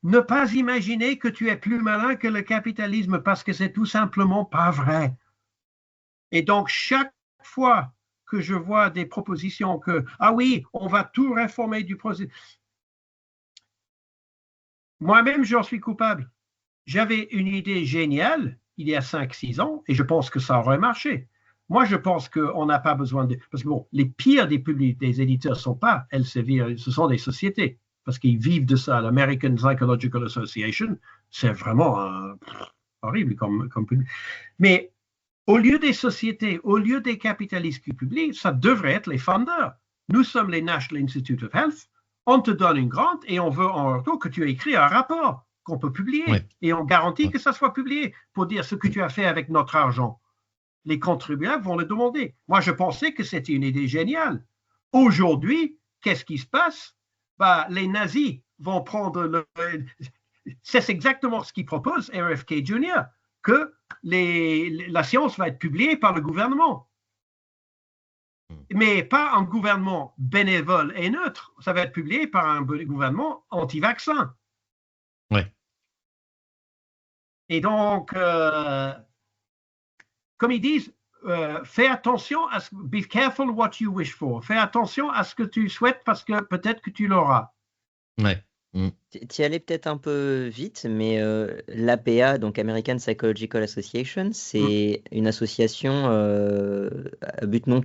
ne pas imaginer que tu es plus malin que le capitalisme parce que c'est tout simplement pas vrai. Et donc chaque fois que je vois des propositions que, ah oui, on va tout réformer du processus, moi-même j'en suis coupable. J'avais une idée géniale il y a 5-6 ans et je pense que ça aurait marché. Moi, je pense qu'on n'a pas besoin de... Parce que bon, les pires des éditeurs ne sont pas Elsevier, ce sont des sociétés, parce qu'ils vivent de ça. L'American Psychological Association, c'est vraiment horrible comme public. Mais au lieu des sociétés, au lieu des capitalistes qui publient, ça devrait être les funders. Nous sommes les National Institute of Health, on te donne une grante et on veut en retour que tu aies écrit un rapport qu'on peut publier. Ouais. Et on garantit que ça soit publié pour dire ce que tu as fait avec notre argent. Les contribuables vont le demander. Moi, je pensais que c'était une idée géniale. Aujourd'hui, qu'est-ce qui se passe? Les nazis vont prendre c'est exactement ce qu'ils proposent, RFK Jr., que la science va être publiée par le gouvernement. Mais pas un gouvernement bénévole et neutre. Ça va être publié par un gouvernement anti-vaccin. Ouais. Et donc... comme ils disent, fais attention be careful what you wish for. Fais attention à ce que tu souhaites parce que peut-être que tu l'auras. Ouais. Tu y allais peut-être un peu vite, mais l'APA, donc American Psychological Association, c'est une association à but non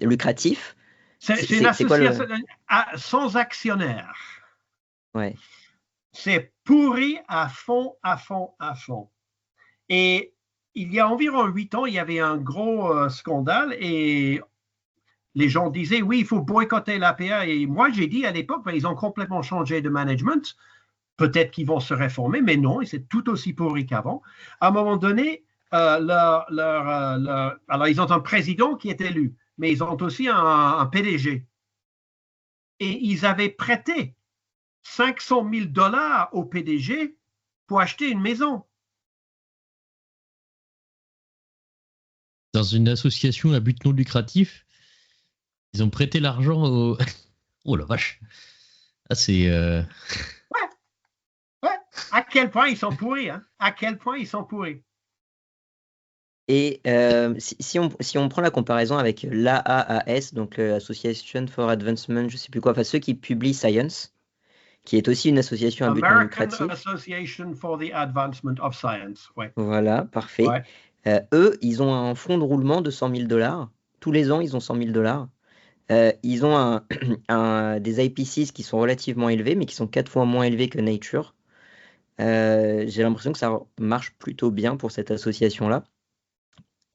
lucratif. C'est une association sans actionnaire. Ouais. C'est pourri à fond. Et il y a environ 8 ans, il y avait un gros scandale et les gens disaient, oui, il faut boycotter l'APA. Et moi, j'ai dit à l'époque, ben, ils ont complètement changé de management. Peut-être qu'ils vont se réformer, mais non, et c'est tout aussi pourri qu'avant. À un moment donné, alors, ils ont un président qui est élu, mais ils ont aussi un PDG. Et ils avaient prêté 500 000 $ au PDG pour acheter une maison. Dans une association à but non lucratif, ils ont prêté l'argent au... Oh la vache. Ah, c'est... Ouais. À quel point ils sont pourris, hein? À quel point ils sont pourris. Et si on prend la comparaison avec l'AAAS, donc l'Association for Advancement, je sais plus quoi, enfin ceux qui publient Science, qui est aussi une association à but non American lucratif. Association for the Advancement of Science. Ouais. Voilà, parfait. Ouais. Eux, ils ont un fonds de roulement de 100 000 $. Tous les ans, ils ont 100 000 $. Ils ont des IPCs qui sont relativement élevés, mais qui sont 4 fois moins élevés que Nature. J'ai l'impression que ça marche plutôt bien pour cette association-là.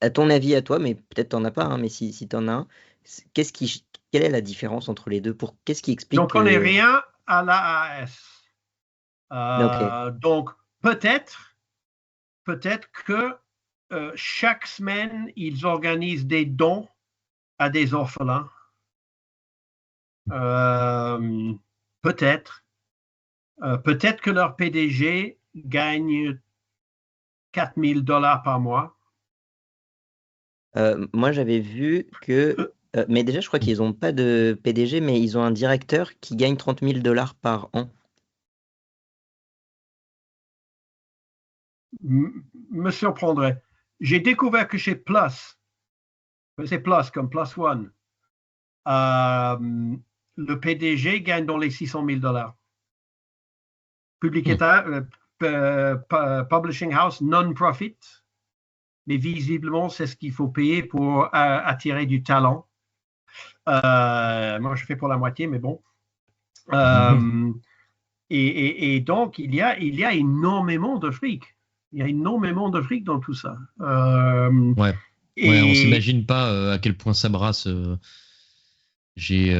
À ton avis, à toi, mais peut-être t'en as pas, hein, mais si t'en as un, quelle est la différence entre les deux qu'est-ce qui explique Donc, on n'est rien à l'AAS. Ok. Donc, peut-être que chaque semaine, ils organisent des dons à des orphelins. Peut-être. Peut-être que leur PDG gagne 4 000 $ par mois. Moi, j'avais vu que... mais déjà, je crois qu'ils n'ont pas de PDG, mais ils ont un directeur qui gagne 30 000 $ par an. Me surprendrait. J'ai découvert que chez Plus, c'est Plus comme Plus One, le PDG gagne dans les 600 000 $. Publishing House non-profit, mais visiblement, c'est ce qu'il faut payer pour attirer du talent. Moi, je fais pour la moitié, mais bon. Et donc, il y a énormément de fric. Il y a énormément de fric dans tout ça. Ouais, on s'imagine pas à quel point ça brasse. J'ai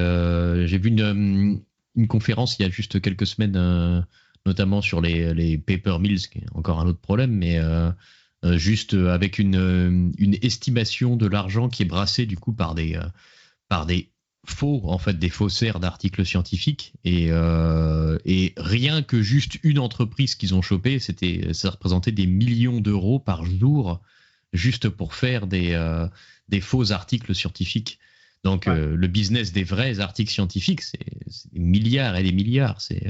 vu une conférence il y a juste quelques semaines, notamment sur les paper mills, qui est encore un autre problème, mais juste avec une estimation de l'argent qui est brassé du coup par des faux, en fait, des faussaires d'articles scientifiques, et rien que juste une entreprise qu'ils ont chopé, ça représentait des millions d'euros par jour juste pour faire des faux articles scientifiques. Donc le business des vrais articles scientifiques, c'est des milliards et des milliards, c'est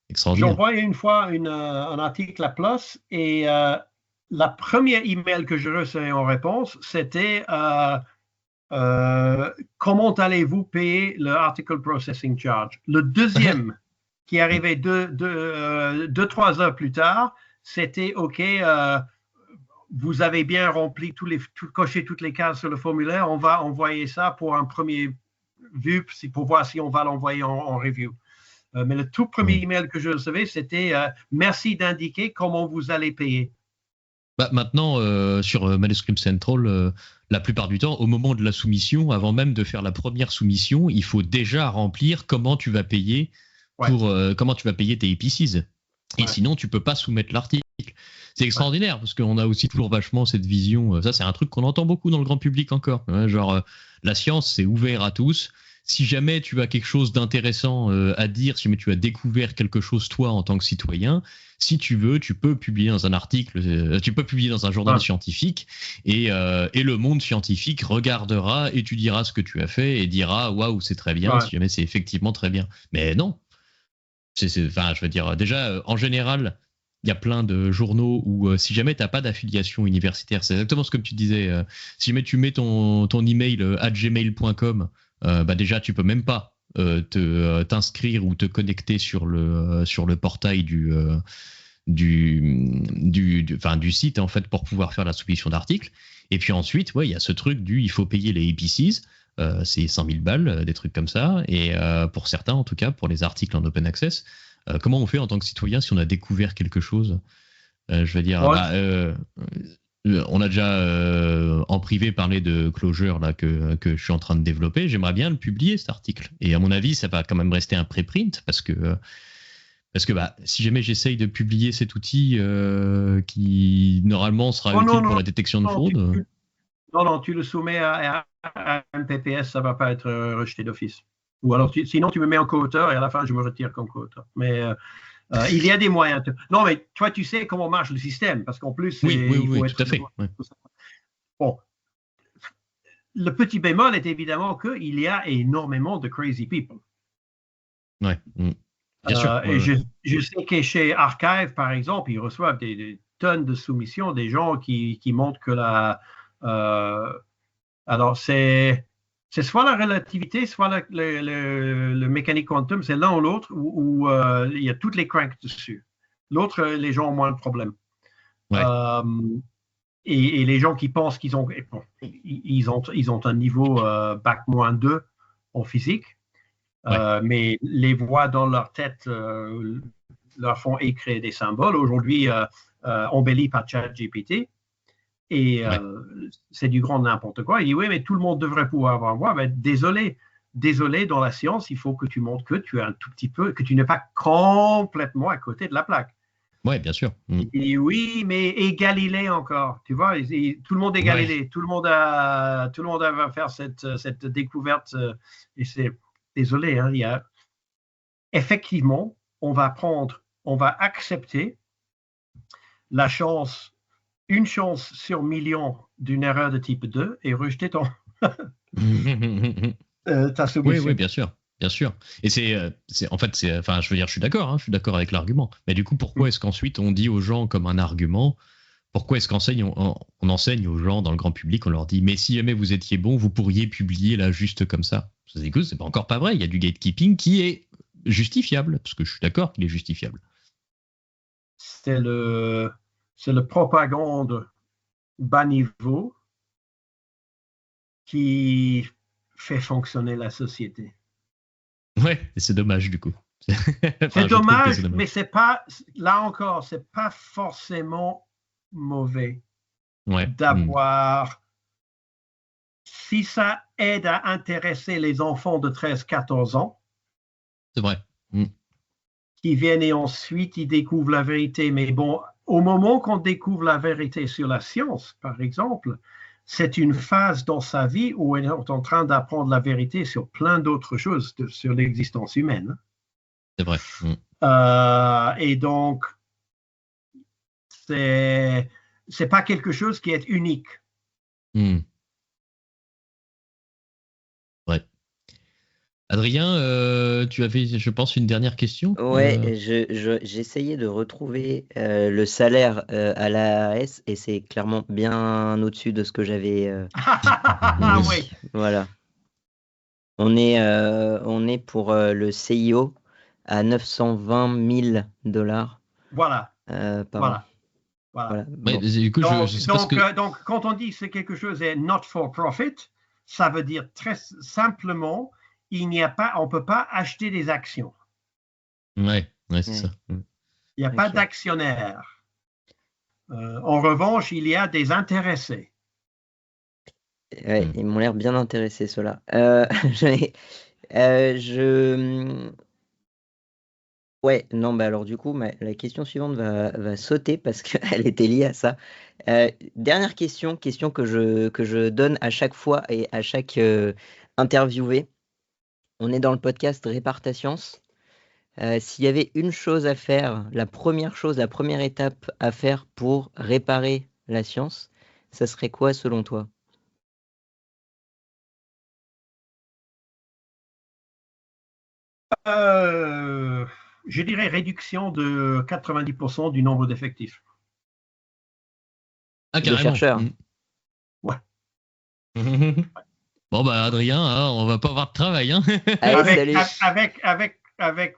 extraordinaire. J'ai envoyé une fois un article à Plus, et la première email que je recevais en réponse, c'était comment allez-vous payer le article processing charge? Le deuxième qui arrivait 2-3 heures plus tard, c'était OK, vous avez bien rempli coché toutes les cases sur le formulaire, on va envoyer ça pour un premier vue, pour voir si on va l'envoyer en review. Mais le tout premier email que je recevais, c'était merci d'indiquer comment vous allez payer. Bah, maintenant, sur Manuscript Central, la plupart du temps, au moment de la soumission, avant même de faire la première soumission, il faut déjà remplir comment tu vas payer comment tu vas payer tes APCs. Et sinon, tu peux pas soumettre l'article. C'est extraordinaire parce qu'on a aussi toujours vachement cette vision. Ça, c'est un truc qu'on entend beaucoup dans le grand public encore. Genre, la science, c'est ouvert à tous. Si jamais tu as quelque chose d'intéressant à dire, si jamais tu as découvert quelque chose toi en tant que citoyen, si tu veux, tu peux publier dans un article, tu peux publier dans un journal scientifique, et le monde scientifique regardera, étudiera ce que tu as fait et dira waouh, c'est très bien, si jamais c'est effectivement très bien. Mais non, enfin, je veux dire, déjà en général, il y a plein de journaux où si jamais tu n'as pas d'affiliation universitaire, c'est exactement ce que tu disais. Si jamais tu mets ton email à gmail.com, bah déjà tu peux même pas t'inscrire ou te connecter sur le portail du site en fait pour pouvoir faire la soumission d'articles. Et puis ensuite, il y a ce truc il faut payer les APCs, c'est 100 000 balles, des trucs comme ça. Et pour certains, en tout cas, pour les articles en open access, comment on fait en tant que citoyen si on a découvert quelque chose? Je veux dire, On a déjà en privé parlé de Clojure là, que je suis en train de développer. J'aimerais bien le publier, cet article. Et à mon avis, ça va quand même rester un préprint parce que si jamais j'essaye de publier cet outil qui normalement sera utile pour la détection de fraude. Non, tu le soumets à un PPS, ça ne va pas être rejeté d'office. Ou alors, sinon, tu me mets en co-auteur et à la fin, je me retire comme co-auteur. Mais il y a des moyens. Non, mais toi, tu sais comment marche le système, parce qu'en plus, oui, tout à fait. Ouais. Bon, le petit bémol est évidemment qu'il y a énormément de crazy people. Ouais. Bien sûr. Et je sais que chez Archive, par exemple, ils reçoivent des tonnes de soumissions, des gens qui montrent que alors, c'est soit la relativité, soit le mécanique quantum, c'est l'un ou l'autre, où il y a toutes les cranks dessus. L'autre, les gens ont moins de problèmes. Ouais. Et les gens qui pensent qu'ils ont, ils ont un niveau bac -2 en physique, mais les voix dans leur tête leur font écrire des symboles. Aujourd'hui, embellis par ChatGPT. Et c'est du grand n'importe quoi. Il dit oui, mais tout le monde devrait pouvoir avoir voix. Ben, désolé, dans la science, il faut que tu montres que tu es un tout petit peu, que tu n'es pas complètement à côté de la plaque. Oui, bien sûr. Et oui, mais et Galilée encore, tu vois, tout le monde est Galilée, tout le monde va faire cette découverte. Et c'est désolé, hein, effectivement, on va accepter la chance. Une chance sur million d'une erreur de type 2 et rejeter ta solution. Oui, bien sûr. Et je suis d'accord, je suis d'accord avec l'argument. Mais du coup, pourquoi est-ce qu'ensuite on dit aux gens comme un argument, pourquoi est-ce qu'on enseigne aux gens dans le grand public, on leur dit, mais si jamais vous étiez bon, vous pourriez publier là juste comme ça. C'est pas encore pas vrai, il y a du gatekeeping qui est justifiable, parce que je suis d'accord qu'il est justifiable. C'est le propagande bas niveau qui fait fonctionner la société. Ouais, et c'est dommage du coup. C'est dommage, mais c'est pas, là encore, c'est pas forcément mauvais d'avoir, si ça aide à intéresser les enfants de 13-14 ans. C'est vrai. Qui viennent et ensuite ils découvrent la vérité. Mais bon, au moment qu'on découvre la vérité sur la science, par exemple, c'est une phase dans sa vie où on est en train d'apprendre la vérité sur plein d'autres choses, sur l'existence humaine. C'est vrai. Et donc, c'est pas quelque chose qui est unique. Ouais. Adrien, tu avais, je pense, une dernière question. Ouais, j'essayais de retrouver le salaire à l'AAS et c'est clairement bien au-dessus de ce que j'avais. Oui. Voilà. On est pour le CIO à $920 000. Voilà. Par an. Voilà. Mais, du coup, donc, quand on dit que c'est quelque chose est not for profit, ça veut dire très simplement, on ne peut pas acheter des actions. Ouais, c'est ça. Il n'y a pas d'actionnaire. En revanche, il y a des intéressés. Ouais, ils m'ont l'air bien intéressés, ceux-là. Ouais, non, bah alors du coup, la question suivante va sauter parce qu'elle était liée à ça. Dernière question que je donne à chaque fois et à chaque interviewé. On est dans le podcast Répare ta science. S'il y avait une chose à faire, la première étape à faire pour réparer la science, ça serait quoi selon toi ? Je dirais réduction de 90% du nombre d'effectifs. Ah, carrément. De chercheurs. Ouais. Bon, bah, Adrien, on va pas avoir de travail. Hein. Allez, avec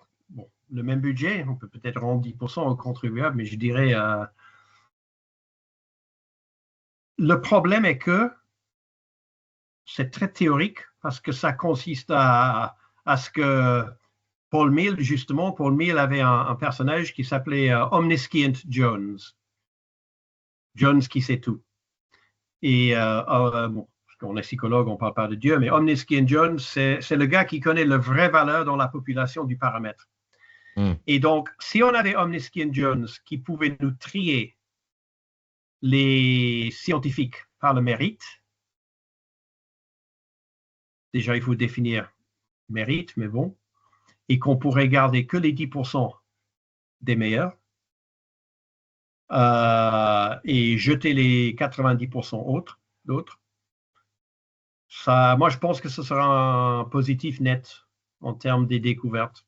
le même budget, on peut peut-être rendre 10% aux contribuables, mais je dirais le problème est que c'est très théorique parce que ça consiste à ce que Paul Meehl avait un personnage qui s'appelait Omniscient Jones. Jones qui sait tout. Et bon, parce qu'on est psychologue, on ne parle pas de Dieu, mais Omniscient-Jones, c'est le gars qui connaît la vraie valeur dans la population du paramètre. Et donc, si on avait Omniscient-Jones qui pouvait nous trier les scientifiques par le mérite, déjà il faut définir mérite, mais bon, et qu'on pourrait garder que les 10% des meilleurs et jeter les 90% d'autres. Ça, moi, je pense que ce sera un positif net en termes des découvertes.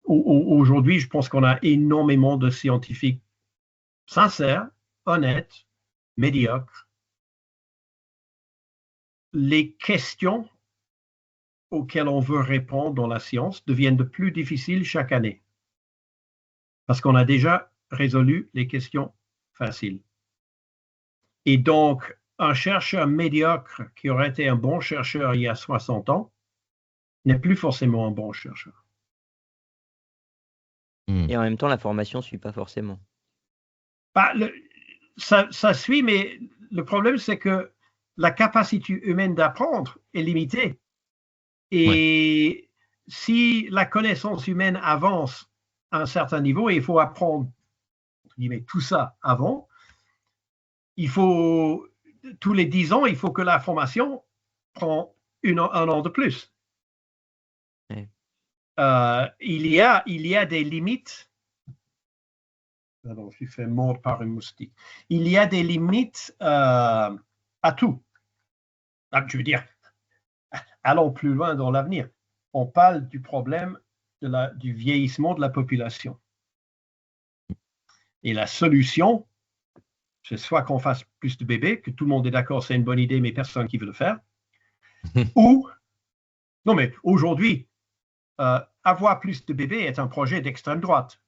Aujourd'hui, je pense qu'on a énormément de scientifiques sincères, honnêtes, médiocres. Les questions auxquelles on veut répondre dans la science deviennent de plus difficiles chaque année. Parce qu'on a déjà résolu les questions faciles. Et donc, un chercheur médiocre qui aurait été un bon chercheur il y a 60 ans n'est plus forcément un bon chercheur. Et en même temps, la formation ne suit pas forcément. Ça suit, mais le problème, c'est que la capacité humaine d'apprendre est limitée. Et si la connaissance humaine avance à un certain niveau, et il faut apprendre tout ça avant, il faut, tous les 10 ans, il faut que la formation prend un an de plus. Il y a des limites. Pardon, je suis fait mordre par une moustique. Il y a des limites à tout. Je veux dire, allons plus loin dans l'avenir. On parle du problème du vieillissement de la population. Et la solution, c'est soit qu'on fasse plus de bébés, que tout le monde est d'accord, c'est une bonne idée, mais personne qui veut le faire. Ou, non mais aujourd'hui, avoir plus de bébés est un projet d'extrême droite.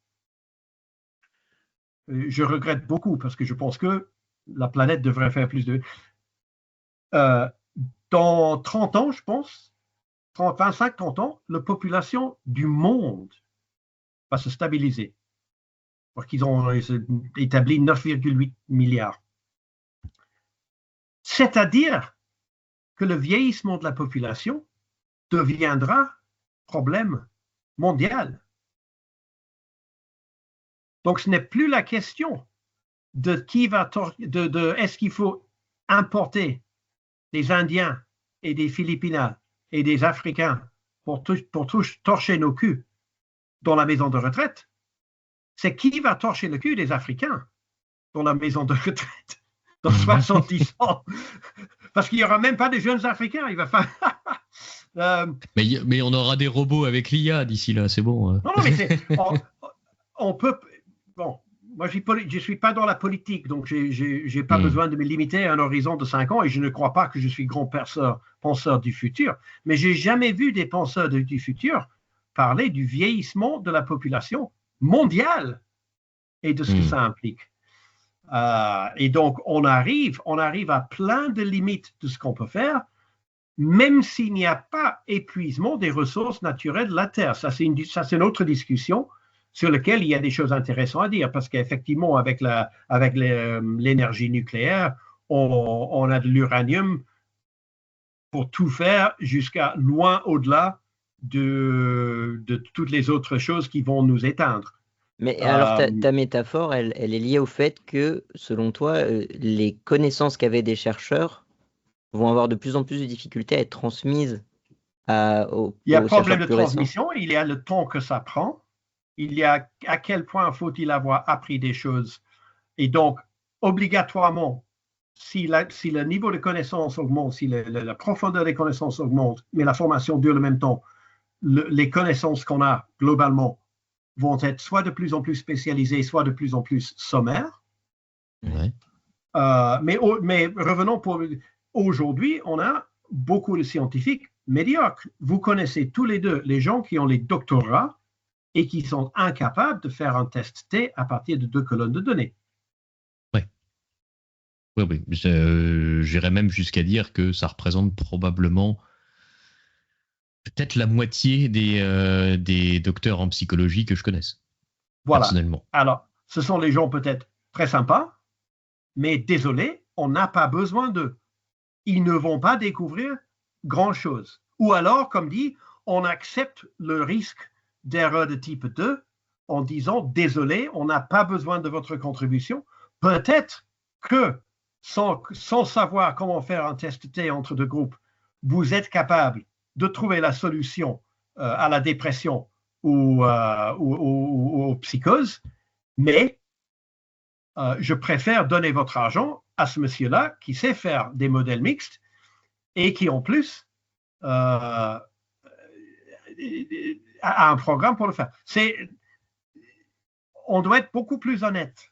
Je regrette beaucoup parce que je pense que la planète devrait faire plus de... dans 30 ans, je pense, 25-30 ans, la population du monde va se stabiliser. Parce qu'ils ont établi 9,8 milliards. C'est-à-dire que le vieillissement de la population deviendra problème mondial. Donc, ce n'est plus la question de qui va est-ce qu'il faut importer des Indiens et des Philippins et des Africains pour torcher nos culs dans la maison de retraite. C'est qui va torcher le cul des Africains dans la maison de retraite dans 70 ans. Parce qu'il n'y aura même pas de jeunes Africains. Il va faire... mais on aura des robots avec l'IA d'ici là, c'est bon. Non, mais on peut... Bon, moi, je ne suis pas dans la politique, donc je n'ai pas besoin de me limiter à un horizon de 5 ans et je ne crois pas que je suis grand penseur du futur. Mais je n'ai jamais vu des penseurs du futur parler du vieillissement de la population mondiale et de ce que ça implique. Et donc, on arrive à plein de limites de ce qu'on peut faire, même s'il n'y a pas épuisement des ressources naturelles de la Terre. Ça, c'est une autre discussion sur laquelle il y a des choses intéressantes à dire, parce qu'effectivement, avec l'énergie nucléaire, on a de l'uranium pour tout faire jusqu'à loin au-delà de toutes les autres choses qui vont nous éteindre. Mais alors, ta métaphore, elle est liée au fait que, selon toi, les connaissances qu'avaient des chercheurs vont avoir de plus en plus de difficultés à être transmises aux Il y a un aux problème chercheurs de plus récents. transmission, il y a le temps que ça prend, il y a à quel point faut-il avoir appris des choses. Et donc, obligatoirement, si le niveau de connaissance augmente, si la profondeur des connaissances augmente, mais la formation dure le même temps, les connaissances qu'on a globalement vont être soit de plus en plus spécialisées, soit de plus en plus sommaires. Ouais. Mais revenons aujourd'hui, on a beaucoup de scientifiques médiocres. Vous connaissez tous les deux les gens qui ont les doctorats et qui sont incapables de faire un test T à partir de 2 colonnes de données. Oui. J'irais même jusqu'à dire que ça représente probablement peut-être la moitié des docteurs en psychologie que je connaisse. Voilà. personnellement. Alors, ce sont les gens peut-être très sympas, mais désolé, on n'a pas besoin d'eux. Ils ne vont pas découvrir grand-chose. Ou alors, comme dit, on accepte le risque d'erreur de type 2 en disant, désolé, on n'a pas besoin de votre contribution. Peut-être que, sans savoir comment faire un test T entre deux groupes, vous êtes capable de trouver la solution à la dépression ou aux psychoses, mais je préfère donner votre argent à ce monsieur-là qui sait faire des modèles mixtes et qui, en plus, a un programme pour le faire. On doit être beaucoup plus honnête.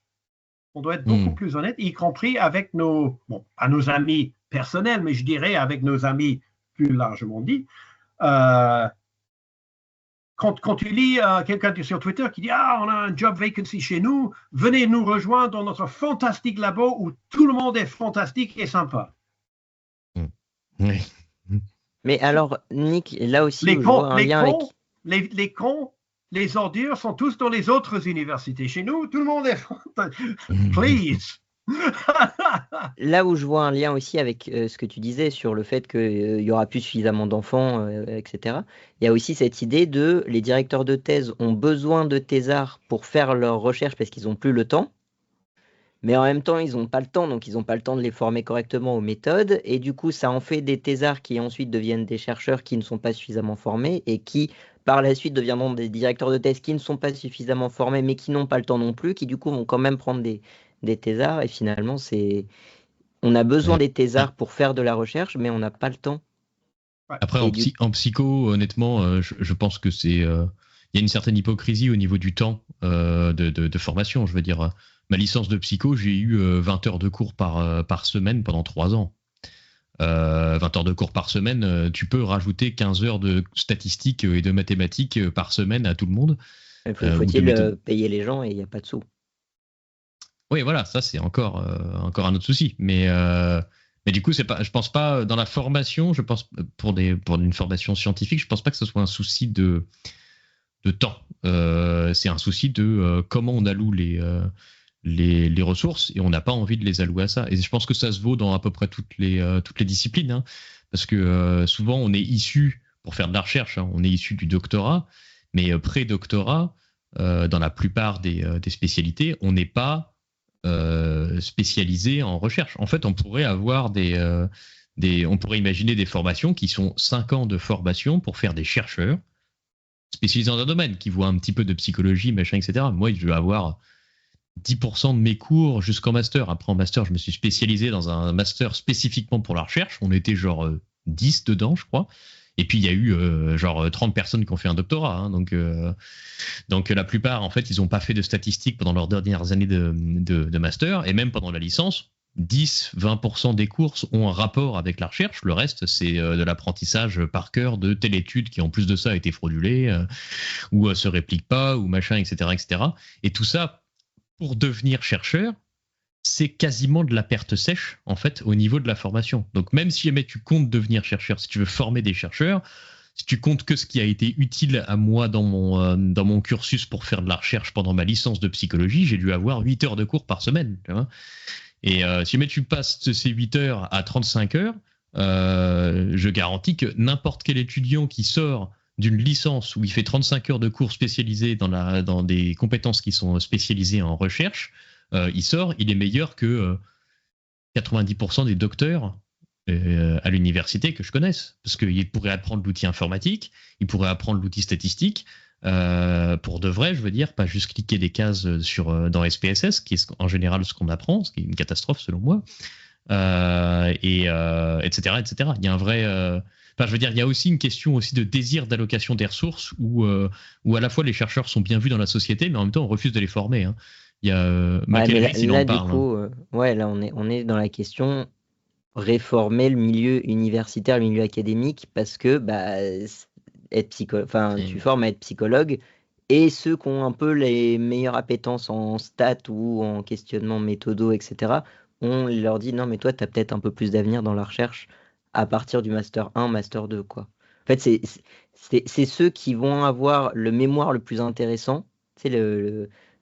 On doit être beaucoup plus honnête, y compris avec pas nos amis personnels, mais je dirais avec nos amis plus largement dit. Quand tu lis quelqu'un sur Twitter qui dit « Ah, on a un job vacancy chez nous, venez nous rejoindre dans notre fantastique labo où tout le monde est fantastique et sympa. » Oui. Mais alors, Nick, là aussi, Les je vois cons, un lien avec... les cons, les ordures sont tous dans les autres universités. Chez nous, tout le monde est fantastique. Please. Là où je vois un lien aussi avec ce que tu disais sur le fait qu'il y aura plus suffisamment d'enfants, etc. Il y a aussi cette idée de les directeurs de thèse ont besoin de thésards pour faire leurs recherches parce qu'ils n'ont plus le temps. Mais en même temps, ils n'ont pas le temps, donc ils n'ont pas le temps de les former correctement aux méthodes. Et du coup, ça en fait des thésards qui ensuite deviennent des chercheurs qui ne sont pas suffisamment formés et qui, par la suite, deviendront des directeurs de thèse qui ne sont pas suffisamment formés, mais qui n'ont pas le temps non plus, qui du coup vont quand même prendre des thésards. Et finalement, on a besoin des thésards pour faire de la recherche, mais on n'a pas le temps. Après, en psycho, honnêtement, je pense que il y a une certaine hypocrisie au niveau du temps de formation. Je veux dire, ma licence de psycho, j'ai eu 20 heures de cours par semaine pendant 3 ans. 20 heures de cours par semaine, tu peux rajouter 15 heures de statistiques et de mathématiques par semaine à tout le monde. Faut-il payer les gens et il n'y a pas de sous. Oui, voilà, ça c'est encore un autre souci. Mais du coup, je pense pas dans la formation. Je pense pour une formation scientifique, je pense pas que ce soit un souci de temps. C'est un souci de comment on alloue les ressources et on n'a pas envie de les allouer à ça. Et je pense que ça se vaut dans à peu près toutes les disciplines, hein, parce que souvent on est issu pour faire de la recherche, hein, on est issu du doctorat, mais pré-doctorat, dans la plupart des spécialités, on n'est pas spécialisé en recherche. En fait, on pourrait avoir on pourrait imaginer des formations qui sont 5 ans de formation pour faire des chercheurs spécialisés dans un domaine, qui voient un petit peu de psychologie, machin, etc. Moi, je vais avoir 10% de mes cours jusqu'en master. Après, en master, je me suis spécialisé dans un master spécifiquement pour la recherche. On était genre 10 dedans, je crois. Et puis, il y a eu genre 30 personnes qui ont fait un doctorat. Hein. Donc, la plupart, en fait, ils n'ont pas fait de statistiques pendant leurs dernières années de master. Et même pendant la licence, 10-20% des cours ont un rapport avec la recherche. Le reste, c'est de l'apprentissage par cœur de telle étude qui, en plus de ça, a été fraudulée ou se réplique pas, ou machin, etc., etc. Et tout ça, pour devenir chercheur, c'est quasiment de la perte sèche, en fait, au niveau de la formation. Donc, même si jamais tu comptes devenir chercheur, si tu veux former des chercheurs, si tu comptes que ce qui a été utile à moi dans mon cursus pour faire de la recherche pendant ma licence de psychologie, j'ai dû avoir 8 heures de cours par semaine. Tu vois. Et si jamais tu passes ces 8 heures à 35 heures, je garantis que n'importe quel étudiant qui sort d'une licence où il fait 35 heures de cours spécialisés dans des compétences qui sont spécialisées en recherche, il sort, il est meilleur que 90% des docteurs à l'université que je connaisse. Parce qu'il pourrait apprendre l'outil informatique, il pourrait apprendre l'outil statistique, pour de vrai, je veux dire, pas juste cliquer des cases dans SPSS, qui est en général ce qu'on apprend, ce qui est une catastrophe selon moi, etc., etc. Il y a un vrai... Enfin, je veux dire, il y a aussi une question aussi de désir d'allocation des ressources où à la fois les chercheurs sont bien vus dans la société, mais en même temps on refuse de les former. Hein. Il y a Michael il en parle. Du coup, là on est dans la question réformer le milieu universitaire, le milieu académique, parce que tu formes à être psychologue et ceux qui ont un peu les meilleures appétences en stats ou en questionnement méthodo, etc., on leur dit non mais toi tu as peut-être un peu plus d'avenir dans la recherche à partir du master 1, master 2 quoi. En fait c'est ceux qui vont avoir le mémoire le plus intéressant, Tu sais,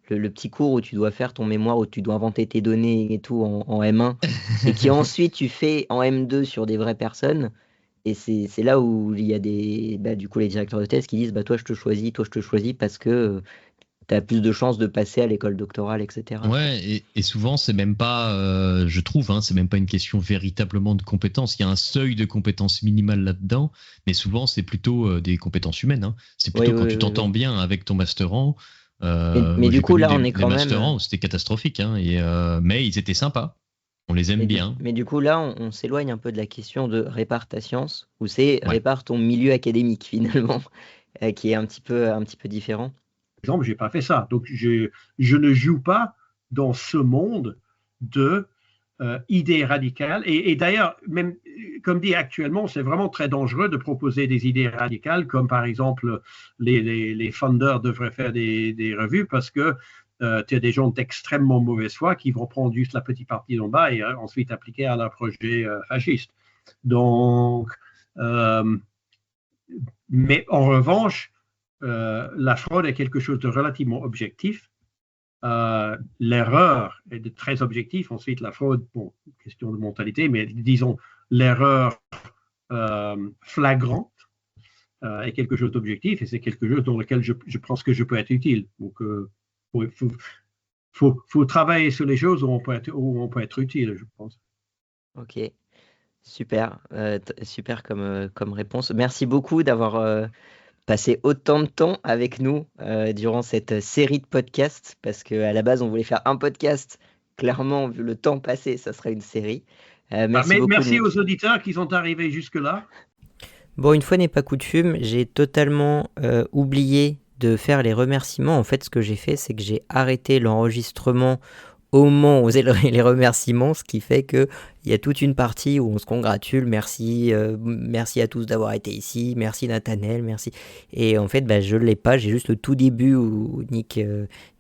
le petit cours où tu dois faire ton mémoire, où tu dois inventer tes données et tout en M1, et qui ensuite tu fais en M2 sur des vraies personnes. Et c'est là où il y a du coup, les directeurs de thèse qui disent, toi je te choisis parce que tu as plus de chances de passer à l'école doctorale, etc. quoi. Ouais, et souvent, c'est même pas, je trouve, c'est même pas une question véritablement de compétences. Il y a un seuil de compétences minimales là-dedans, mais souvent, c'est plutôt des compétences humaines. Hein. C'est Oui, plutôt quand oui, tu oui, t'entends oui. bien avec ton masterand. Mais Moi, du j'ai coup, connu là, on des est quand même. masterands où c'était catastrophique, hein, mais ils étaient sympas. On les aime bien. Mais du coup, là, on s'éloigne un peu de la question de répare ta science, où c'est Ouais. répare ton milieu académique, finalement, qui est un petit peu différent. Par exemple, je n'ai pas fait ça. Donc, je ne joue pas dans ce monde de idées radicales. Et d'ailleurs, même comme dit actuellement, c'est vraiment très dangereux de proposer des idées radicales, comme par exemple, les funders devraient faire des revues parce que tu as des gens d'extrêmement mauvaise foi qui vont prendre juste la petite partie d'en bas et ensuite appliquer à leur projet fasciste. Donc, mais en revanche, la fraude est quelque chose de relativement objectif. L'erreur est de très objectif. Ensuite, la fraude, bon, question de mentalité, mais disons, l'erreur flagrante est quelque chose d'objectif et c'est quelque chose dans lequel je pense que je peux être utile. Donc, il faut travailler sur les choses où on peut être utile, je pense. Ok, super, super comme réponse. Merci beaucoup d'avoir passé autant de temps avec nous durant cette série de podcasts, parce qu'à la base, on voulait faire un podcast. Clairement, vu le temps passé, ça sera une série. Merci Mais beaucoup, merci aux Nick. auditeurs qui sont arrivés jusque-là. Bon, une fois n'est pas coutume, j'ai totalement oublié de faire les remerciements. En fait, ce que j'ai fait, c'est que j'ai arrêté l'enregistrement au moment où on faisait les remerciements, ce qui fait que il y a toute une partie où on se congratule, merci, merci à tous d'avoir été ici, merci Nathanaël, merci. Et en fait, je l'ai pas, j'ai juste le tout début où Nick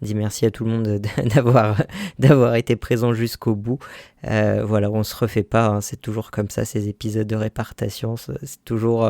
dit merci à tout le monde d'avoir été présent jusqu'au bout. Voilà, on se refait pas, hein, c'est toujours comme ça, ces épisodes de répartition, c'est toujours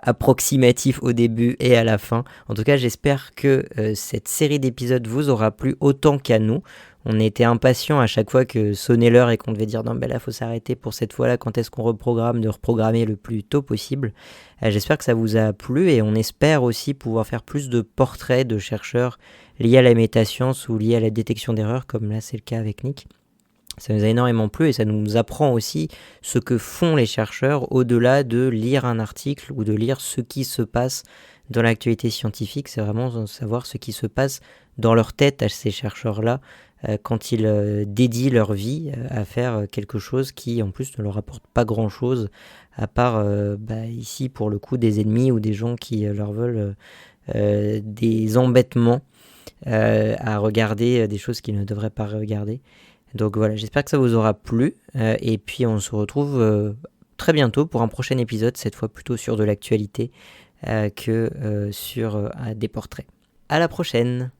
approximatif au début et à la fin. En tout cas, j'espère que cette série d'épisodes vous aura plu autant qu'à nous. On était impatients à chaque fois que sonnait l'heure et qu'on devait dire non, là, faut s'arrêter pour cette fois-là, quand est-ce qu'on reprogramme, de reprogrammer le plus tôt possible. J'espère que ça vous a plu et on espère aussi pouvoir faire plus de portraits de chercheurs liés à la métascience ou liés à la détection d'erreurs, comme là c'est le cas avec Nick. Ça nous a énormément plu et ça nous apprend aussi ce que font les chercheurs au-delà de lire un article ou de lire ce qui se passe dans l'actualité scientifique. C'est vraiment savoir ce qui se passe dans leur tête à ces chercheurs-là quand ils dédient leur vie à faire quelque chose qui en plus ne leur apporte pas grand-chose à part ici pour le coup des ennemis ou des gens qui leur veulent des embêtements à regarder des choses qu'ils ne devraient pas regarder. Donc voilà, j'espère que ça vous aura plu et puis on se retrouve très bientôt pour un prochain épisode, cette fois plutôt sur de l'actualité que sur des portraits. À la prochaine!